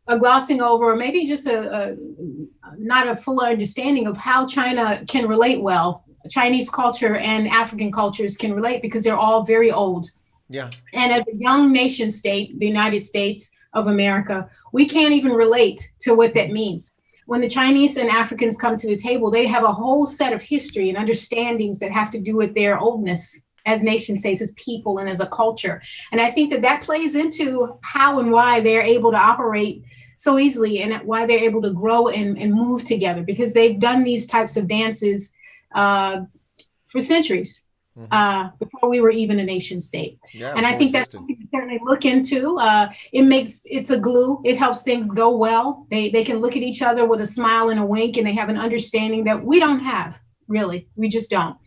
glossing over, or maybe just not a full understanding of how China can relate well. Chinese culture and African cultures can relate because they're all very old. Yeah. And as a young nation state, the United States of America, we can't even relate to what that means. When the Chinese and Africans come to the table, they have a whole set of history and understandings that have to do with their oldness as nation states, as people, and as a culture. And I think that that plays into how and why they're able to operate so easily, and why they're able to grow and move together, because they've done these types of dances for centuries. Before we were even a nation state. Yeah, and I think that's something to certainly look into. It's a glue. It helps things go well. They can look at each other with a smile and a wink, and they have an understanding that we don't have, really. We just don't,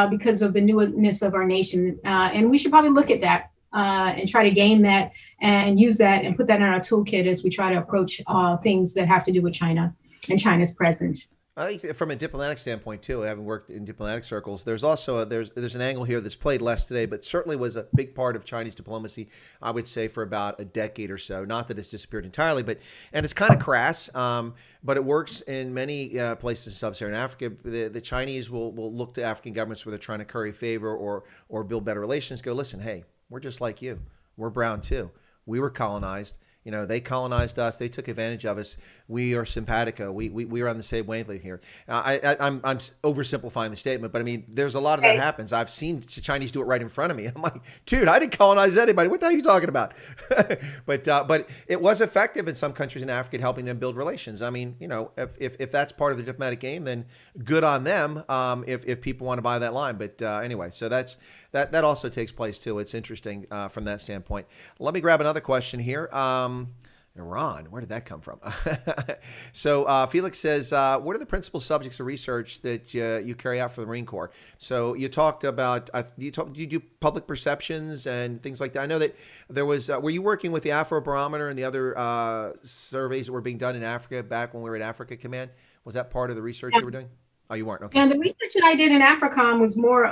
because of the newness of our nation. And we should probably look at that and try to gain that and use that and put that in our toolkit as we try to approach things that have to do with China and China's presence. I think from a diplomatic standpoint too, having worked in diplomatic circles, there's also there's an angle here that's played less today, but certainly was a big part of Chinese diplomacy, I would say, for about a decade or so. Not that it's disappeared entirely, and it's kind of crass, but it works in many places in sub-Saharan Africa. The Chinese will look to African governments where they're trying to curry favor or build better relations. Go, listen, hey, we're just like you. We're brown too. We were colonized. You know, they colonized us. They took advantage of us. We are simpatico. We are on the same wavelength here. I'm oversimplifying the statement, but I mean, there's a lot of that happens. I've seen the Chinese do it right in front of me. I'm like, dude, I didn't colonize anybody. What the hell are you talking about? But it was effective in some countries in Africa in helping them build relations. I mean, you know, if that's part of the diplomatic game, then good on them. If people want to buy that line, but anyway, so that also takes place too. It's interesting from that standpoint. Let me grab another question here. Iran, where did that come from? So Felix says, what are the principal subjects of research that you carry out for the Marine Corps? So you talked about, you do public perceptions and things like that. I know that there was, were you working with the Afrobarometer and the other surveys that were being done in Africa back when we were at Africa Command? Was that part of the research you were doing? Oh, you weren't? Okay. And the research that I did in AFRICOM was more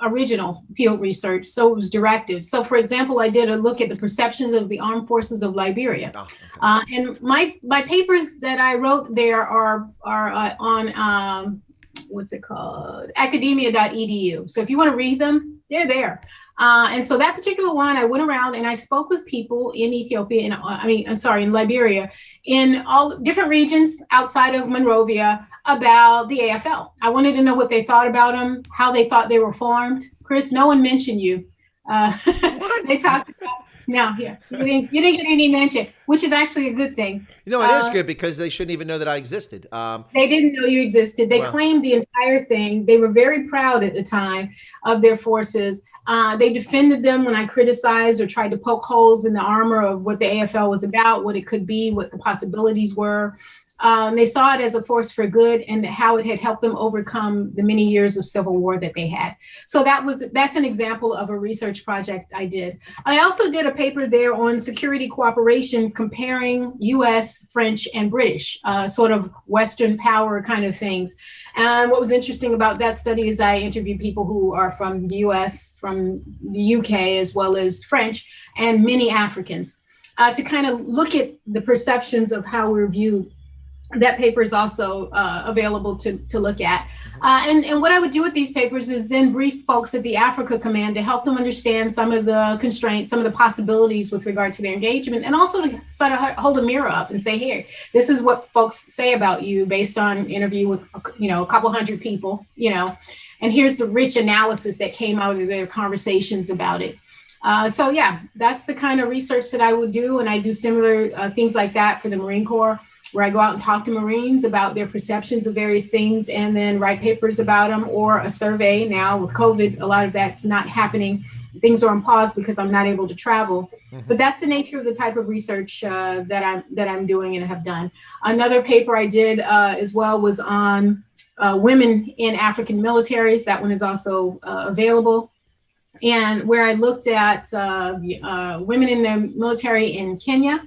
original field research, so it was directive. So, for example, I did a look at the perceptions of the armed forces of Liberia. Oh, okay. And my papers that I wrote there are on, what's it called? academia.edu. So if you want to read them, they're there. And so that particular one, I went around and I spoke with people in Ethiopia, in Liberia, in all different regions outside of Monrovia about the AFL. I wanted to know what they thought about them, how they thought they were formed. Chris, no one mentioned you. They talked about, no, here, you didn't get any mention, which is actually a good thing. You know, it is good because they shouldn't even know that I existed. They didn't know you existed. They claimed the entire thing. They were very proud at the time of their forces. They defended them when I criticized or tried to poke holes in the armor of what the AFL was about, what it could be, what the possibilities were. They saw it as a force for good and how it had helped them overcome the many years of civil war that they had. So that's an example of a research project I did. I also did a paper there on security cooperation, comparing US, French, and British, sort of Western power kind of things. And what was interesting about that study is I interviewed people who are from the US, from the UK, as well as French, and many Africans, to kind of look at the perceptions of how we're viewed. That paper is also available to look at. And what I would do with these papers is then brief folks at the Africa Command to help them understand some of the constraints, some of the possibilities with regard to their engagement, and also to sort of hold a mirror up and say, here, this is what folks say about you based on interview with, a couple hundred people, and here's the rich analysis that came out of their conversations about it. So yeah, that's the kind of research that I would do. And I do similar things like that for the Marine Corps, where I go out and talk to Marines about their perceptions of various things and then write papers about them, or a survey. Now with COVID, a lot of that's not happening. Things are on pause because I'm not able to travel. Mm-hmm. But that's the nature of the type of research that I'm doing and have done. Another paper I did as well was on women in African militaries. That one is also available. and where I looked at women in the military in Kenya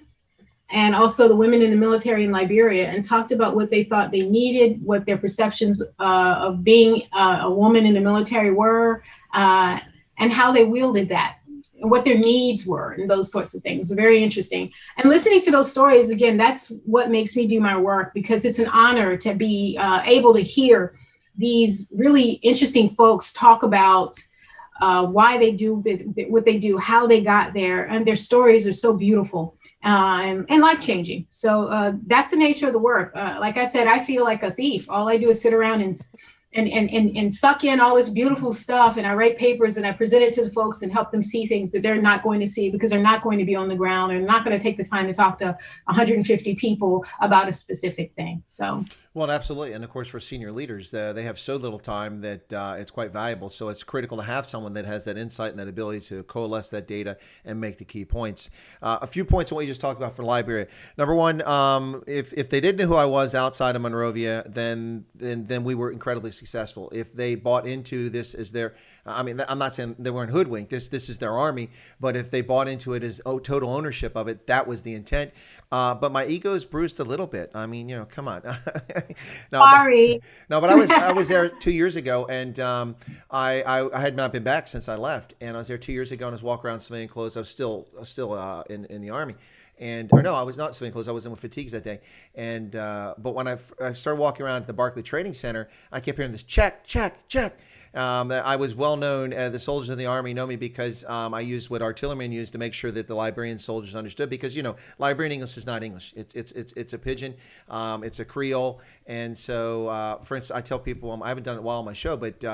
and also the women in the military in Liberia, and talked about what they thought they needed, what their perceptions of being a woman in the military were, and how they wielded that, and what their needs were, and those sorts of things. Very interesting. And listening to those stories, again, that's what makes me do my work, because it's an honor to be able to hear these really interesting folks talk about why they do what they do, how they got there, and their stories are so beautiful and life-changing. So that's the nature of the work. Like I said, I feel like a thief. All I do is sit around and suck in all this beautiful stuff, and I write papers and I present it to the folks and help them see things that they're not going to see because they're not going to be on the ground. They're not going to take the time to talk to 150 people about a specific thing. So. Well, absolutely. And of course, for senior leaders, they have so little time that it's quite valuable. So it's critical to have someone that has that insight and that ability to coalesce that data and make the key points. A few points on what you just talked about for Liberia. Number one, if they didn't know who I was outside of Monrovia, then we were incredibly successful. If they bought into this as their, I mean, I'm not saying they weren't hoodwinked. This is their army, but if they bought into it as total ownership of it, that was the intent. But my ego's bruised a little bit. I mean, come on. No, Sorry. But I was there 2 years ago, and I had not been back since I left, and I was there 2 years ago, and I was walking around civilian clothes. I was still in the army, or no, I was not civilian clothes. I was in with fatigues that day, and but when I started walking around at the Barclay Training Center, I kept hearing this check, check, check. I was well known. The soldiers in the Army know me because I used what artillerymen used to make sure that the Liberian soldiers understood. Because Liberian English is not English. It's a pidgin. It's a Creole. And so, for instance, I tell people, I haven't done it while on my show, but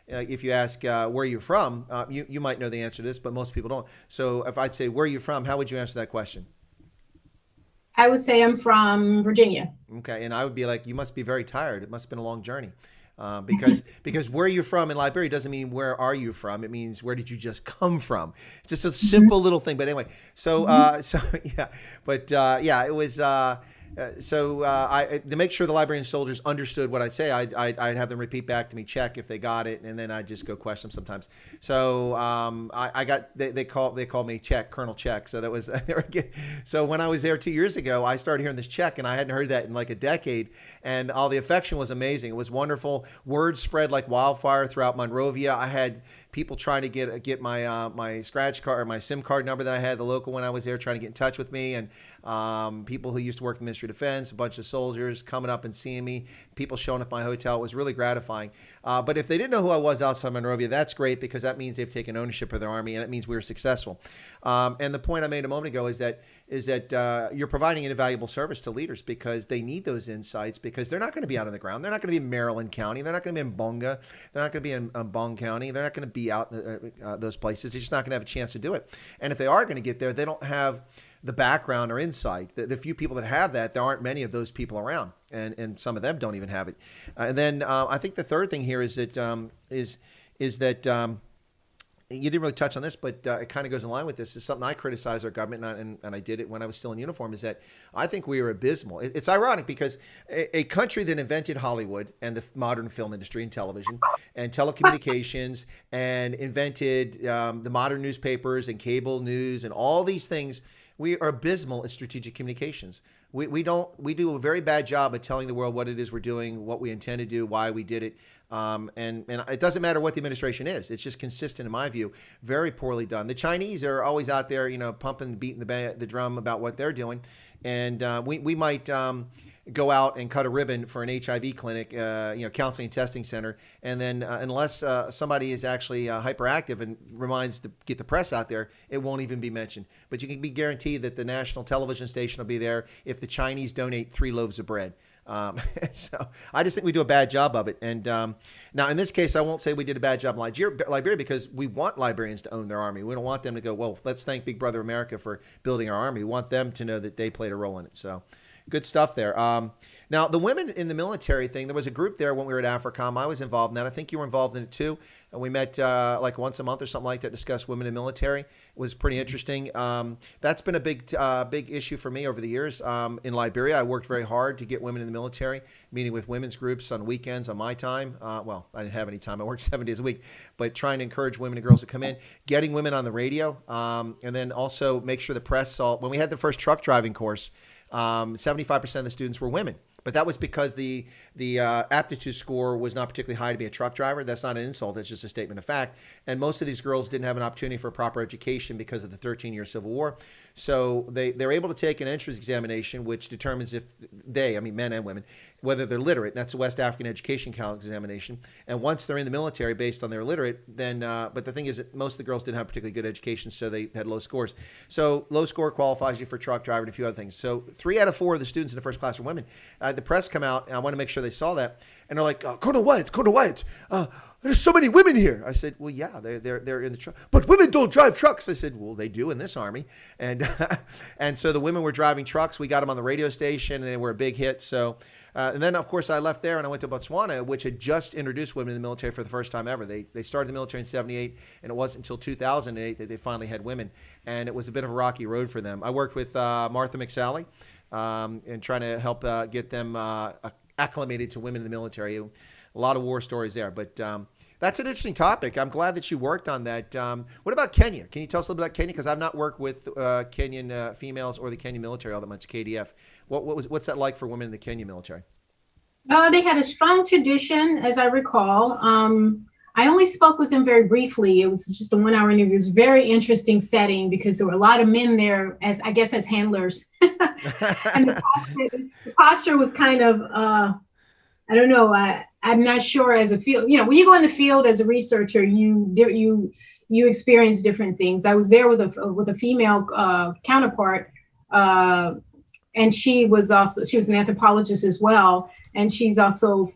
if you ask where you're from, you might know the answer to this, but most people don't. So if I'd say, where are you from? How would you answer that question? I would say I'm from Virginia. Okay, and I would be like, you must be very tired. It must have been a long journey. Because where you're from in Liberia doesn't mean where are you from. It means where did you just come from. It's just a simple little thing. But anyway, so yeah, but it was. To make sure the Liberian soldiers understood what I'd say, I'd have them repeat back to me, check if they got it, and then I'd just go question them sometimes. So they called me Check, Colonel Check. So that was so when I was there 2 years ago, I started hearing this check, and I hadn't heard that in like a decade, and all the affection was amazing. It was wonderful. Word spread like wildfire throughout Monrovia. I had people trying to get my scratch card or my SIM card number that I had, the local when I was there, trying to get in touch with me, and people who used to work in the Ministry of Defense, a bunch of soldiers coming up and seeing me, people showing up at my hotel. It was really gratifying. But if they didn't know who I was outside Monrovia, that's great, because that means they've taken ownership of their army, and it means we were successful. And the point I made a moment ago is that you're providing an invaluable service to leaders, because they need those insights, because they're not going to be out on the ground. They're not going to be in Maryland County. They're not going to be in Bonga. They're not going to be in Bong County. They're not going to be out in those places. They're just not going to have a chance to do it. And if they are going to get there, they don't have the background or insight. The few people that have that, there aren't many of those people around, and some of them don't even have it. And then I think the third thing here is that you didn't really touch on this, but it kind of goes in line with this. It's something I criticize our government, and I did it when I was still in uniform, is that I think we are abysmal. It's ironic, because a country that invented Hollywood and the modern film industry and television and telecommunications and invented the modern newspapers and cable news and all these things, we are abysmal at strategic communications. We do a very bad job at telling the world what it is we're doing, what we intend to do, why we did it. And it doesn't matter what the administration is. It's just consistent, in my view, very poorly done. The Chinese are always out there, pumping, beating the drum about what they're doing. And we might go out and cut a ribbon for an HIV clinic, counseling and testing center. And then unless somebody is actually hyperactive and reminds to get the press out there, it won't even be mentioned. But you can be guaranteed that the national television station will be there if the Chinese donate 3 loaves of bread. So I just think we do a bad job of it. And now in this case, I won't say we did a bad job in Liberia, because we want Liberians to own their army. We don't want them to go, well, let's thank Big Brother America for building our army. We want them to know that they played a role in it. So Good stuff there. Now, the women in the military thing, there was a group there when we were at AFRICOM. I was involved in that. I think you were involved in it too. And we met like once a month or something like that, discuss women in the military. It was pretty interesting. That's been a big issue for me over the years. In Liberia, I worked very hard to get women in the military, meeting with women's groups on weekends on my time. Well, I didn't have any time. I worked 7 days a week, but trying to encourage women and girls to come in, getting women on the radio, and then also make sure the press saw. When we had the first truck driving course, 75% of the students were women. But that was because the aptitude score was not particularly high to be a truck driver. That's not an insult. That's just a statement of fact. And most of these girls didn't have an opportunity for a proper education because of the 13-year Civil War. So they're able to take an entrance examination, which determines if men and women, whether they're literate. That's the West African Education Council examination. And once they're in the military based on their literate, then, but the thing is that most of the girls didn't have particularly good education, so they had low scores. So low score qualifies you for truck driver and a few other things. So 3 out of 4 of the students in the first class are women. The press come out, and I want to make sure they saw that. And they're like, Colonel Wyatt, there's so many women here. I said, well, yeah, they're in the truck. But women don't drive trucks. I said, well, they do in this army. And and so the women were driving trucks. We got them on the radio station, and they were a big hit. So, and then, of course, I left there, and I went to Botswana, which had just introduced women in the military for the first time ever. They started the military in 78, and it wasn't until 2008 that they finally had women. And it was a bit of a rocky road for them. I worked with Martha McSally, and trying to help get them acclimated to women in the military. A lot of war stories there, but that's an interesting topic. I'm glad that you worked on that. What about Kenya? Can you tell us a little bit about Kenya? Because I've not worked with Kenyan females or the Kenyan military all that much, KDF. What's that like for women in the Kenyan military? They had a strong tradition, as I recall. I only spoke with them very briefly. It was just a 1-hour interview. It was a very interesting setting because there were a lot of men there as handlers. And the posture was kind of, I don't know. I'm not sure as a field, when you go in the field as a researcher, you experience different things. I was there with a female counterpart, and she was an anthropologist as well. And she's also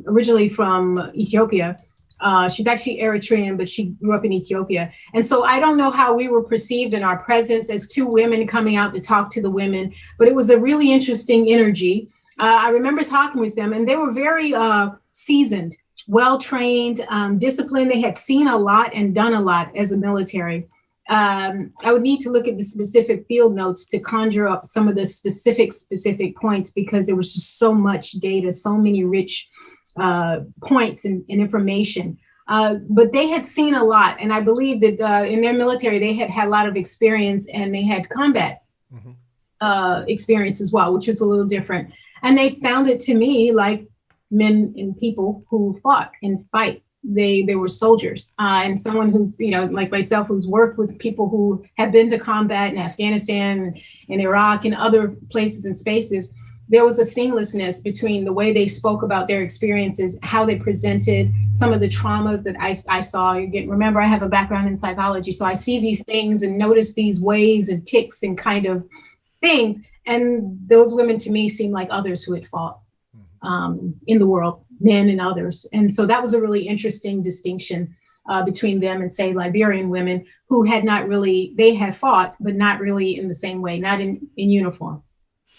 originally from Ethiopia. She's actually Eritrean, but she grew up in Ethiopia. And so I don't know how we were perceived in our presence as 2 women coming out to talk to the women, but it was a really interesting energy. I remember talking with them, and they were very seasoned, well-trained, disciplined. They had seen a lot and done a lot as a military. I would need to look at the specific field notes to conjure up some of the specific points, because there was just so much data, so many rich points and information. But they had seen a lot. And I believe that in their military, they had a lot of experience, and they had combat experience as well, which was a little different. And they sounded to me like men and people who fought and fight. They were soldiers. And someone who's, like myself, who's worked with people who have been to combat in Afghanistan and Iraq and other places and spaces, there was a seamlessness between the way they spoke about their experiences, how they presented some of the traumas that I saw. Remember, I have a background in psychology, so I see these things and notice these ways and tics and kind of things. And those women to me seemed like others who had fought in the world, men and others. And so that was a really interesting distinction between them and, say, Liberian women who had they had fought, but not really in the same way, not in uniform.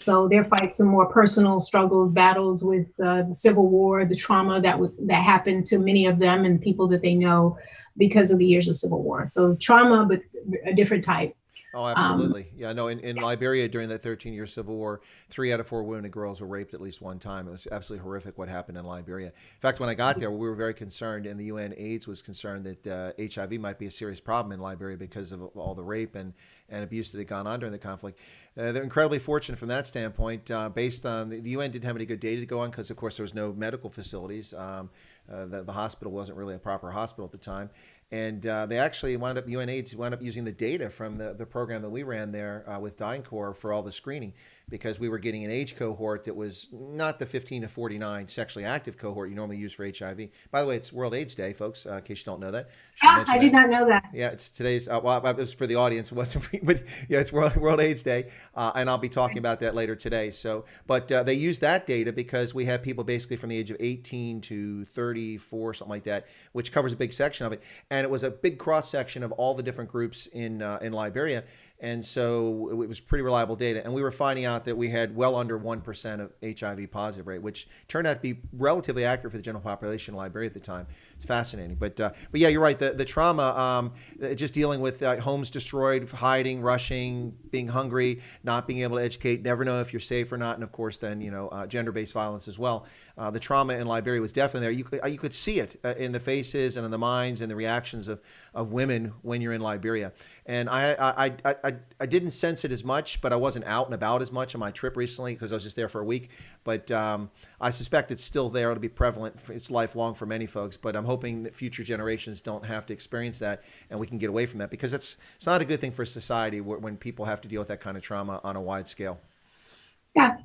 So their fights were more personal struggles, battles with the Civil War, the trauma that happened to many of them and people that they know because of the years of Civil War. So trauma, but a different type. Oh, absolutely. In Liberia during that 13-year Civil War, 3 out of 4 women and girls were raped at least one time. It was absolutely horrific what happened in Liberia. In fact, when I got there, we were very concerned, and the UN AIDS was concerned that HIV might be a serious problem in Liberia because of all the rape and abuse that had gone on during the conflict. They're incredibly fortunate from that standpoint, based on the UN didn't have any good data to go on because, of course, there was no medical facilities. The hospital wasn't really a proper hospital at the time. And they actually UNAIDS wound up using the data from the program that we ran there with DynCorp for all the screening, because we were getting an age cohort that was not the 15 to 49 sexually active cohort you normally use for HIV. By the way, it's World AIDS Day, folks, in case you don't know that. I did not know that. Yeah, it's today's, it was for the audience, it wasn't for you, but yeah, it's World AIDS Day, and I'll be talking about that later today. So, but they used that data because we have people basically from the age of 18 to 34, something like that, which covers a big section of it. And it was a big cross section of all the different groups in Liberia. And so it was pretty reliable data. And we were finding out that we had well under 1% of HIV positive rate, which turned out to be relatively accurate for the general population in Liberia at the time. It's fascinating. But yeah, you're right. The trauma, just dealing with homes destroyed, hiding, rushing, being hungry, not being able to educate, never know if you're safe or not. And of course, then, gender-based violence as well. The trauma in Liberia was definitely there. You could see it in the faces and in the minds and the reactions of women when you're in Liberia. And I didn't sense it as much, but I wasn't out and about as much on my trip recently because I was just there for a week. But I suspect it's still there. It'll be prevalent. It's lifelong for many folks. But I'm hoping that future generations don't have to experience that and we can get away from that, because it's not a good thing for society when people have to deal with that kind of trauma on a wide scale. Yeah.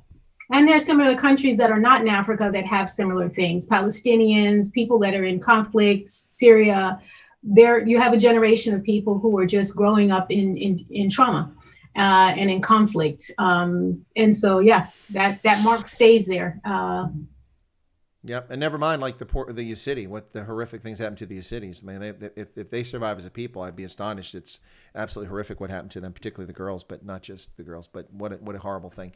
And there are similar countries that are not in Africa that have similar things. Palestinians, people that are in conflicts, Syria. There, you have a generation of people who are just growing up in trauma and in conflict. And so, yeah, that mark stays there. Yep, and never mind like the Yazidi, what the horrific things happened to the Yazidis. I mean, if they survive as a people, I'd be astonished. It's absolutely horrific what happened to them, particularly the girls, but not just the girls. But what a horrible thing.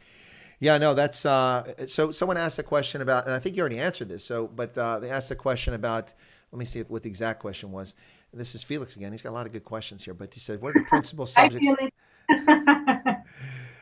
Yeah, no, that's so. Someone asked a question about, and I think you already answered this. So, but they asked a question about. Let me see what the exact question was. This is Felix again. He's got a lot of good questions here. But he said, "What are the principal subjects?"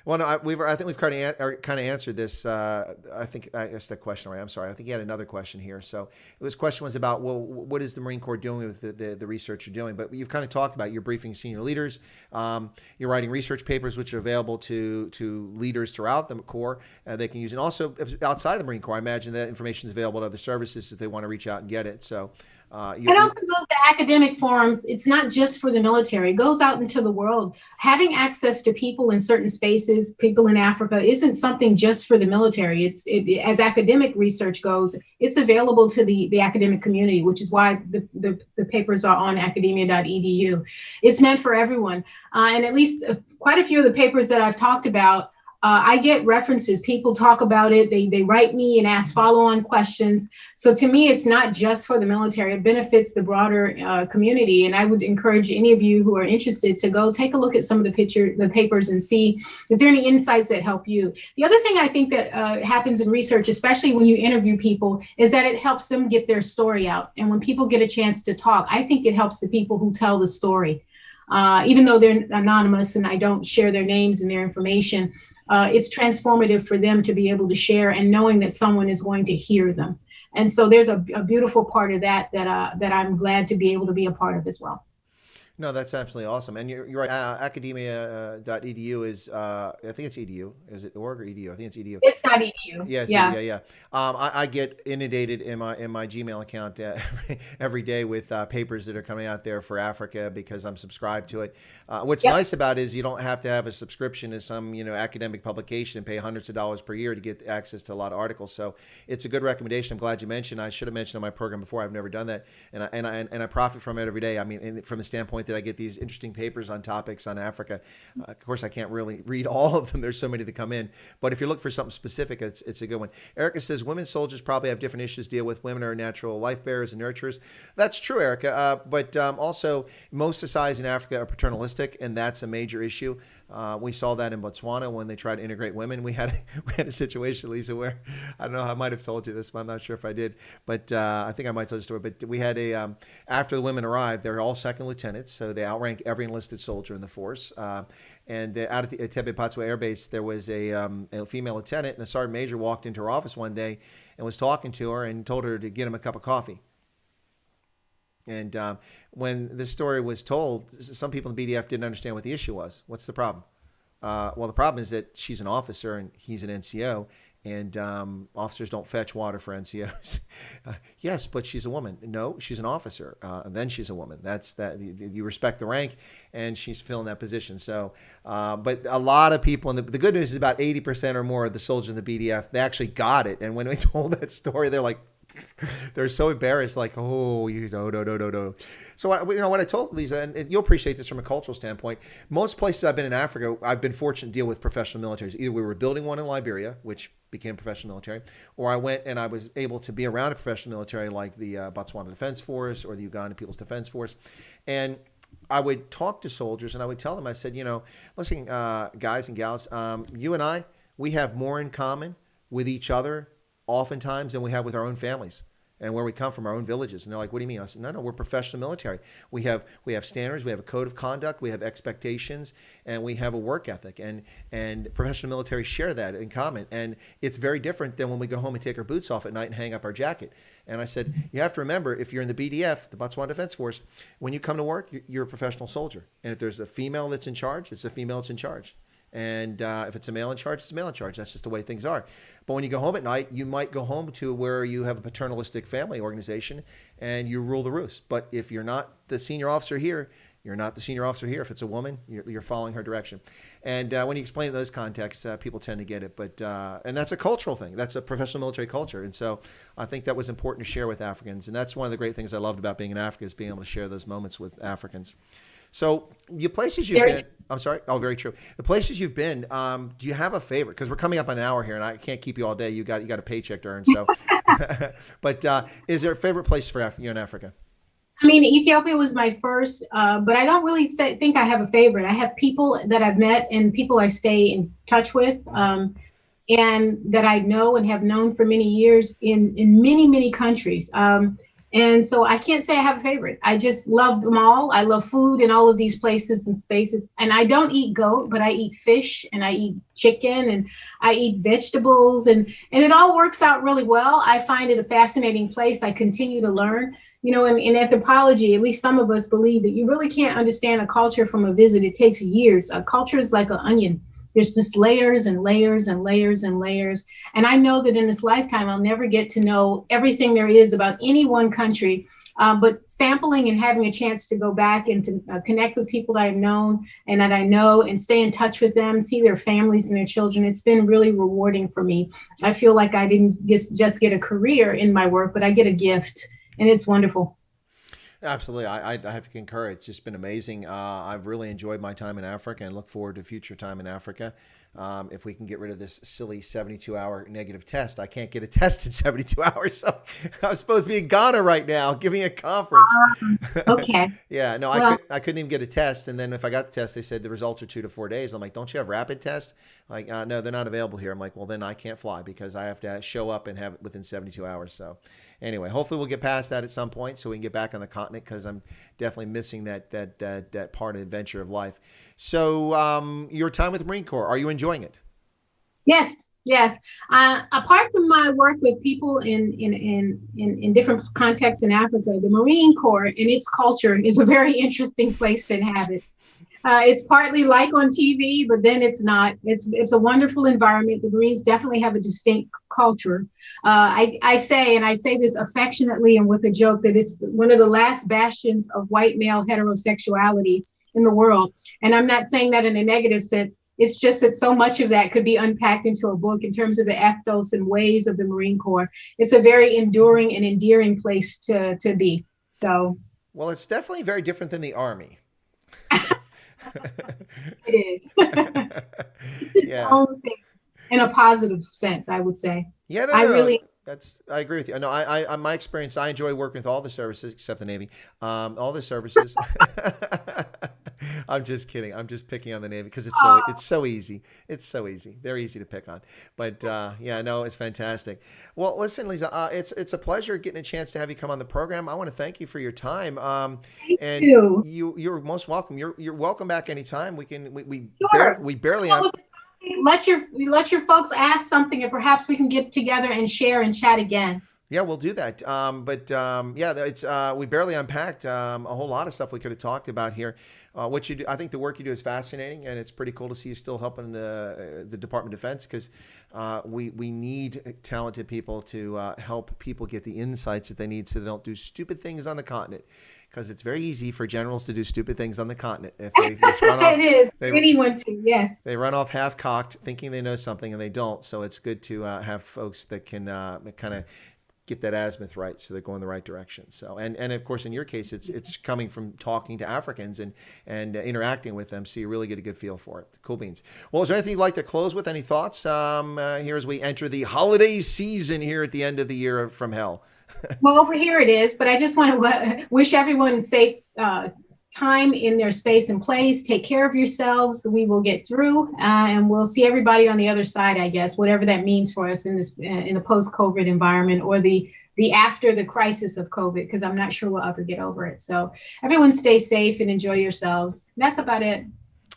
Well, no, I think we've kind of answered this. I think I asked that question right. I'm sorry. I think he had another question here. So his question was about, well, what is the Marine Corps doing with the research you're doing? But you've kind of talked about, you're briefing senior leaders. You're writing research papers, which are available to leaders throughout the Corps. They can use, and also outside the Marine Corps. I imagine that information is available to other services if they want to reach out and get it. So. It also goes to academic forums. It's not just for the military. It goes out into the world. Having access to people in certain spaces, people in Africa, isn't something just for the military. As academic research goes, it's available to the academic community, which is why the papers are on academia.edu. It's meant for everyone. And at least quite a few of the papers that I've talked about, I get references. People talk about it. They write me and ask follow-on questions. So to me, it's not just for the military. It benefits the broader community. And I would encourage any of you who are interested to go take a look at some of the papers and see if there are any insights that help you. The other thing I think that happens in research, especially when you interview people, is that it helps them get their story out. And when people get a chance to talk, I think it helps the people who tell the story. Even though they're anonymous and I don't share their names and their information, it's transformative for them to be able to share and knowing that someone is going to hear them. And so there's a beautiful part of that I'm glad to be able to be a part of as well. No, that's absolutely awesome. And you're right. Academia.edu is, I think it's edu. Is it org or edu? I think it's edu. It's not edu. Yes, yeah. I get inundated in my Gmail account every day with papers that are coming out there for Africa because I'm subscribed to it. What's nice about it is you don't have to have a subscription to some academic publication and pay hundreds of dollars per year to get access to a lot of articles. So it's a good recommendation. I'm glad you mentioned. I should have mentioned on my program before. I've never done that, and I profit from it every day. I mean, from the standpoint that I get these interesting papers on topics on Africa. Of course, I can't really read all of them. There's so many that come in. But if you look for something specific, it's a good one. Erica says, women soldiers probably have different issues to deal with. Women are natural life bearers and nurturers. That's true, Erica. But also, most societies in Africa are paternalistic, and that's a major issue. We saw that in Botswana when they tried to integrate women. We had a situation, Lisa, where I don't know. I might have told you this, but I'm not sure if I did. But I think I might tell the story. But we had after the women arrived, they were all second lieutenants, so they outrank every enlisted soldier in the force. And out at the Tebe Patswa Air Base, there was a female lieutenant, and a sergeant major walked into her office one day and was talking to her and told her to get him a cup of coffee. And when this story was told, some people in the BDF didn't understand what the issue was. What's the problem? Well, the problem is that she's an officer and he's an NCO, and officers don't fetch water for NCOs. Yes, but she's a woman. No, she's an officer. And then she's a woman. That's that. You respect the rank, and she's filling that position. So, but a lot of people, and the good news is about 80% or more of the soldiers in the BDF, they actually got it. And when they told that story, they're like, they're so embarrassed, like, oh, no. So, what I told Lisa, and you'll appreciate this from a cultural standpoint, most places I've been in Africa, I've been fortunate to deal with professional militaries. Either we were building one in Liberia, which became professional military, or I went and I was able to be around a professional military like the Botswana Defense Force or the Uganda People's Defense Force. And I would talk to soldiers and I would tell them, I said, listen, guys and gals, you and I, we have more in common with each other oftentimes than we have with our own families and where we come from, our own villages. And they're like, what do you mean? I said, no, we're professional military. We have standards, we have a code of conduct, we have expectations, and we have a work ethic. And professional military share that in common. And it's very different than when we go home and take our boots off at night and hang up our jacket. And I said, you have to remember, if you're in the BDF, the Botswana Defense Force, when you come to work, you're a professional soldier. And if there's a female that's in charge, it's a female that's in charge. And if it's a male in charge, it's a male in charge. That's just the way things are. But when you go home at night, you might go home to where you have a paternalistic family organization and you rule the roost. But if you're not the senior officer here, you're not the senior officer here. If it's a woman, you're following her direction. And when you explain in those contexts, people tend to get it. But and that's a cultural thing. That's a professional military culture. And so I think that was important to share with Africans. And that's one of the great things I loved about being in Africa, is being able to share those moments with Africans. So the places you've been, I'm sorry. Oh, very true. The places you've been, do you have a favorite? Because we're coming up on an hour here, and I can't keep you all day. You got a paycheck to earn. So, but is there a favorite place for you in Africa? I mean, Ethiopia was my first, but I don't really think I have a favorite. I have people that I've met and people I stay in touch with, and that I know and have known for many years in many, many countries. And so I can't say I have a favorite. I just love them all. I love food in all of these places and spaces. And I don't eat goat, but I eat fish and I eat chicken and I eat vegetables, and it all works out really well. I find it a fascinating place. I continue to learn. In anthropology, at least some of us believe that you really can't understand a culture from a visit. It takes years. A culture is like an onion. There's just layers and layers and layers and layers. And I know that in this lifetime, I'll never get to know everything there is about any one country. But sampling and having a chance to go back and to connect with people that I've known and that I know and stay in touch with them, see their families and their children, it's been really rewarding for me. I feel like I didn't just get a career in my work, but I get a gift, and it's wonderful. Absolutely. I have to concur. It's just been amazing. I've really enjoyed my time in Africa and look forward to future time in Africa. If we can get rid of this silly 72-hour negative test. I can't get a test in 72 hours. So I'm supposed to be in Ghana right now giving a conference. Okay. Yeah, no, well, I couldn't even get a test. And then if I got the test, they said the results are 2 to 4 days. I'm like, don't you have rapid tests? Like, no, they're not available here. I'm like, well, then I can't fly because I have to show up and have it within 72 hours. So anyway, hopefully we'll get past that at some point so we can get back on the continent, because I'm definitely missing that part of the adventure of life. So your time with the Marine Corps, are you enjoying it? Yes. Apart from my work with people in different contexts in Africa, the Marine Corps and its culture is a very interesting place to inhabit. It's partly like on TV, but then it's not. It's a wonderful environment. The Marines definitely have a distinct culture. I say this affectionately and with a joke, that it's one of the last bastions of white male heterosexuality in the world. And I'm not saying that in a negative sense. It's just that so much of that could be unpacked into a book in terms of the ethos and ways of the Marine Corps. It's a very enduring and endearing place to be. So, well, it's definitely very different than the Army. It is. It's its own thing in a positive sense, I would say. Yeah, I agree with you. No, I my experience, I enjoy working with all the services except the Navy. All the services. I'm just kidding. I'm just picking on the Navy because it's so easy. It's so easy. They're easy to pick on. But yeah, no, it's fantastic. Well, listen, Liza, it's a pleasure getting a chance to have you come on the program. I want to thank you for your time. Thank you. You're most welcome. You're welcome back anytime. We Sure. we barely. Let your folks ask something, and perhaps we can get together and share and chat again. Yeah, we'll do that. Yeah, it's we barely unpacked a whole lot of stuff we could have talked about here. What you do, I think the work you do is fascinating, and it's pretty cool to see you still helping the Department of Defense, because we need talented people to help people get the insights that they need so they don't do stupid things on the continent. Because it's very easy for generals to do stupid things on the continent. If they just run off, it is. Anyone to, yes. They run off half-cocked, thinking they know something, and they don't. So it's good to have folks that can kind of get that azimuth right, so they're going the right direction. So, and of course, in your case, it's coming from talking to Africans and interacting with them, so you really get a good feel for it. Cool beans. Well, is there anything you'd like to close with? Any thoughts here as we enter the holiday season here at the end of the year from hell? Well, over here it is, but I just want to wish everyone safe time in their space and place. Take care of yourselves. We will get through, and we'll see everybody on the other side, I guess, whatever that means for us in this in the post-COVID environment, or the after the crisis of COVID, because I'm not sure we'll ever get over it. So everyone stay safe and enjoy yourselves. That's about it.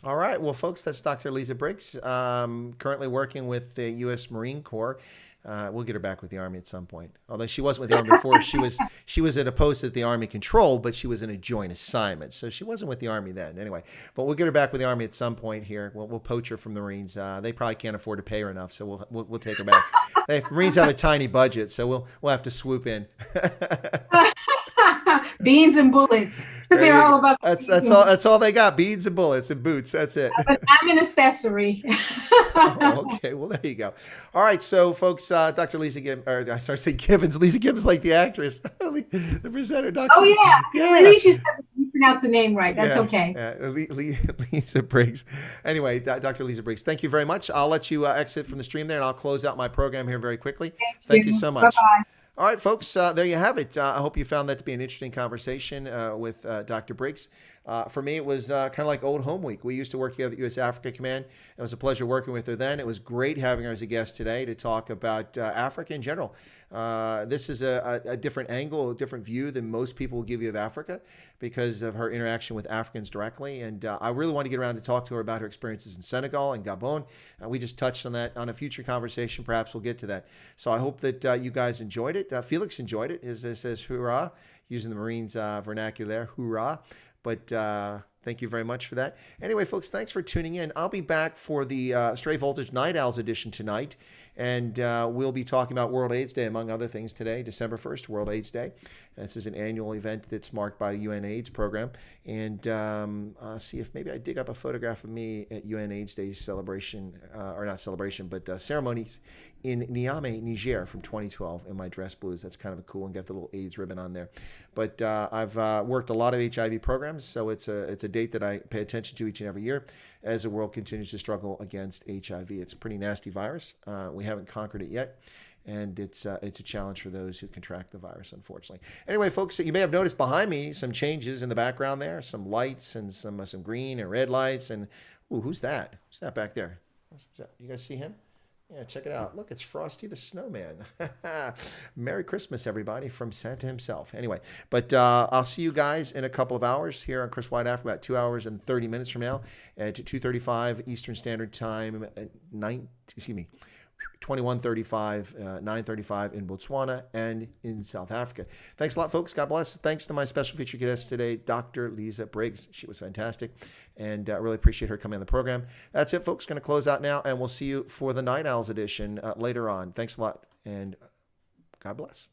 All right. Well, folks, that's Dr. Liza Briggs, currently working with the U.S. Marine Corps. We'll get her back with the Army at some point. Although she wasn't with the Army before, she was at a post that the Army controlled, but she was in a joint assignment, so she wasn't with the Army then. Anyway, but we'll get her back with the Army at some point here. We'll poach her from the Marines. They probably can't afford to pay her enough, so we'll take her back. The Marines have a tiny budget, so we'll have to swoop in. Beans and bullets. They're all about that's all they got. Beans and bullets and boots. That's it. But I'm an accessory. Oh, okay, well there you go. All right, so folks, Dr. Lisa Gibbons, or I started saying Gibbons. Lisa Gibbons, like the actress, the presenter. Dr. Oh yeah. At least you pronounced the name right. That's okay. Liza Briggs. Anyway, Dr. Liza Briggs, thank you very much. I'll let you exit from the stream there, and I'll close out my program here very quickly. Thank you so much. Bye-bye. All right, folks, there you have it. I hope you found that to be an interesting conversation with Dr. Briggs. For me, it was kind of like old home week. We used to work together at U.S. Africa Command. It was a pleasure working with her then. It was great having her as a guest today to talk about Africa in general. This is a different angle, a different view than most people will give you of Africa because of her interaction with Africans directly. And I really want to get around to talk to her about her experiences in Senegal and Gabon. We just touched on that on a future conversation. Perhaps we'll get to that. So I hope that you guys enjoyed it. Felix enjoyed it. It says hoorah, using the Marines vernacular there, hoorah. But thank you very much for that. Anyway, folks, thanks for tuning in. I'll be back for the Stray Voltage Night Owls edition tonight. And we'll be talking about World AIDS Day, among other things today, December 1st, World AIDS Day. This is an annual event that's marked by the UN AIDS program. And see if maybe I dig up a photograph of me at UN AIDS Day celebration, or not celebration, but ceremonies in Niamey, Niger from 2012 in my dress blues. That's kind of cool, and get the little AIDS ribbon on there. But I've worked a lot of HIV programs, so it's a date that I pay attention to each and every year as the world continues to struggle against HIV. It's a pretty nasty virus. We haven't conquered it yet, and it's a challenge for those who contract the virus, unfortunately. Anyway, folks, you may have noticed behind me some changes in the background there, some lights and some green and red lights. And ooh, who's that? Who's that back there? You guys see him? Yeah, check it out. Look, it's Frosty the Snowman. Merry Christmas, everybody, from Santa himself. Anyway, but I'll see you guys in a couple of hours here on Chris Wyatt Africa, about 2 hours and 30 minutes from now at 2:35 Eastern Standard Time, 21:35, 9:35 in Botswana and in South Africa. Thanks a lot, folks. God bless. Thanks to my special featured guest today, Dr. Liza Briggs. She was fantastic, and really appreciate her coming on the program. That's it, folks. Going to close out now, and we'll see you for the Night Owls edition later on. Thanks a lot, and God bless.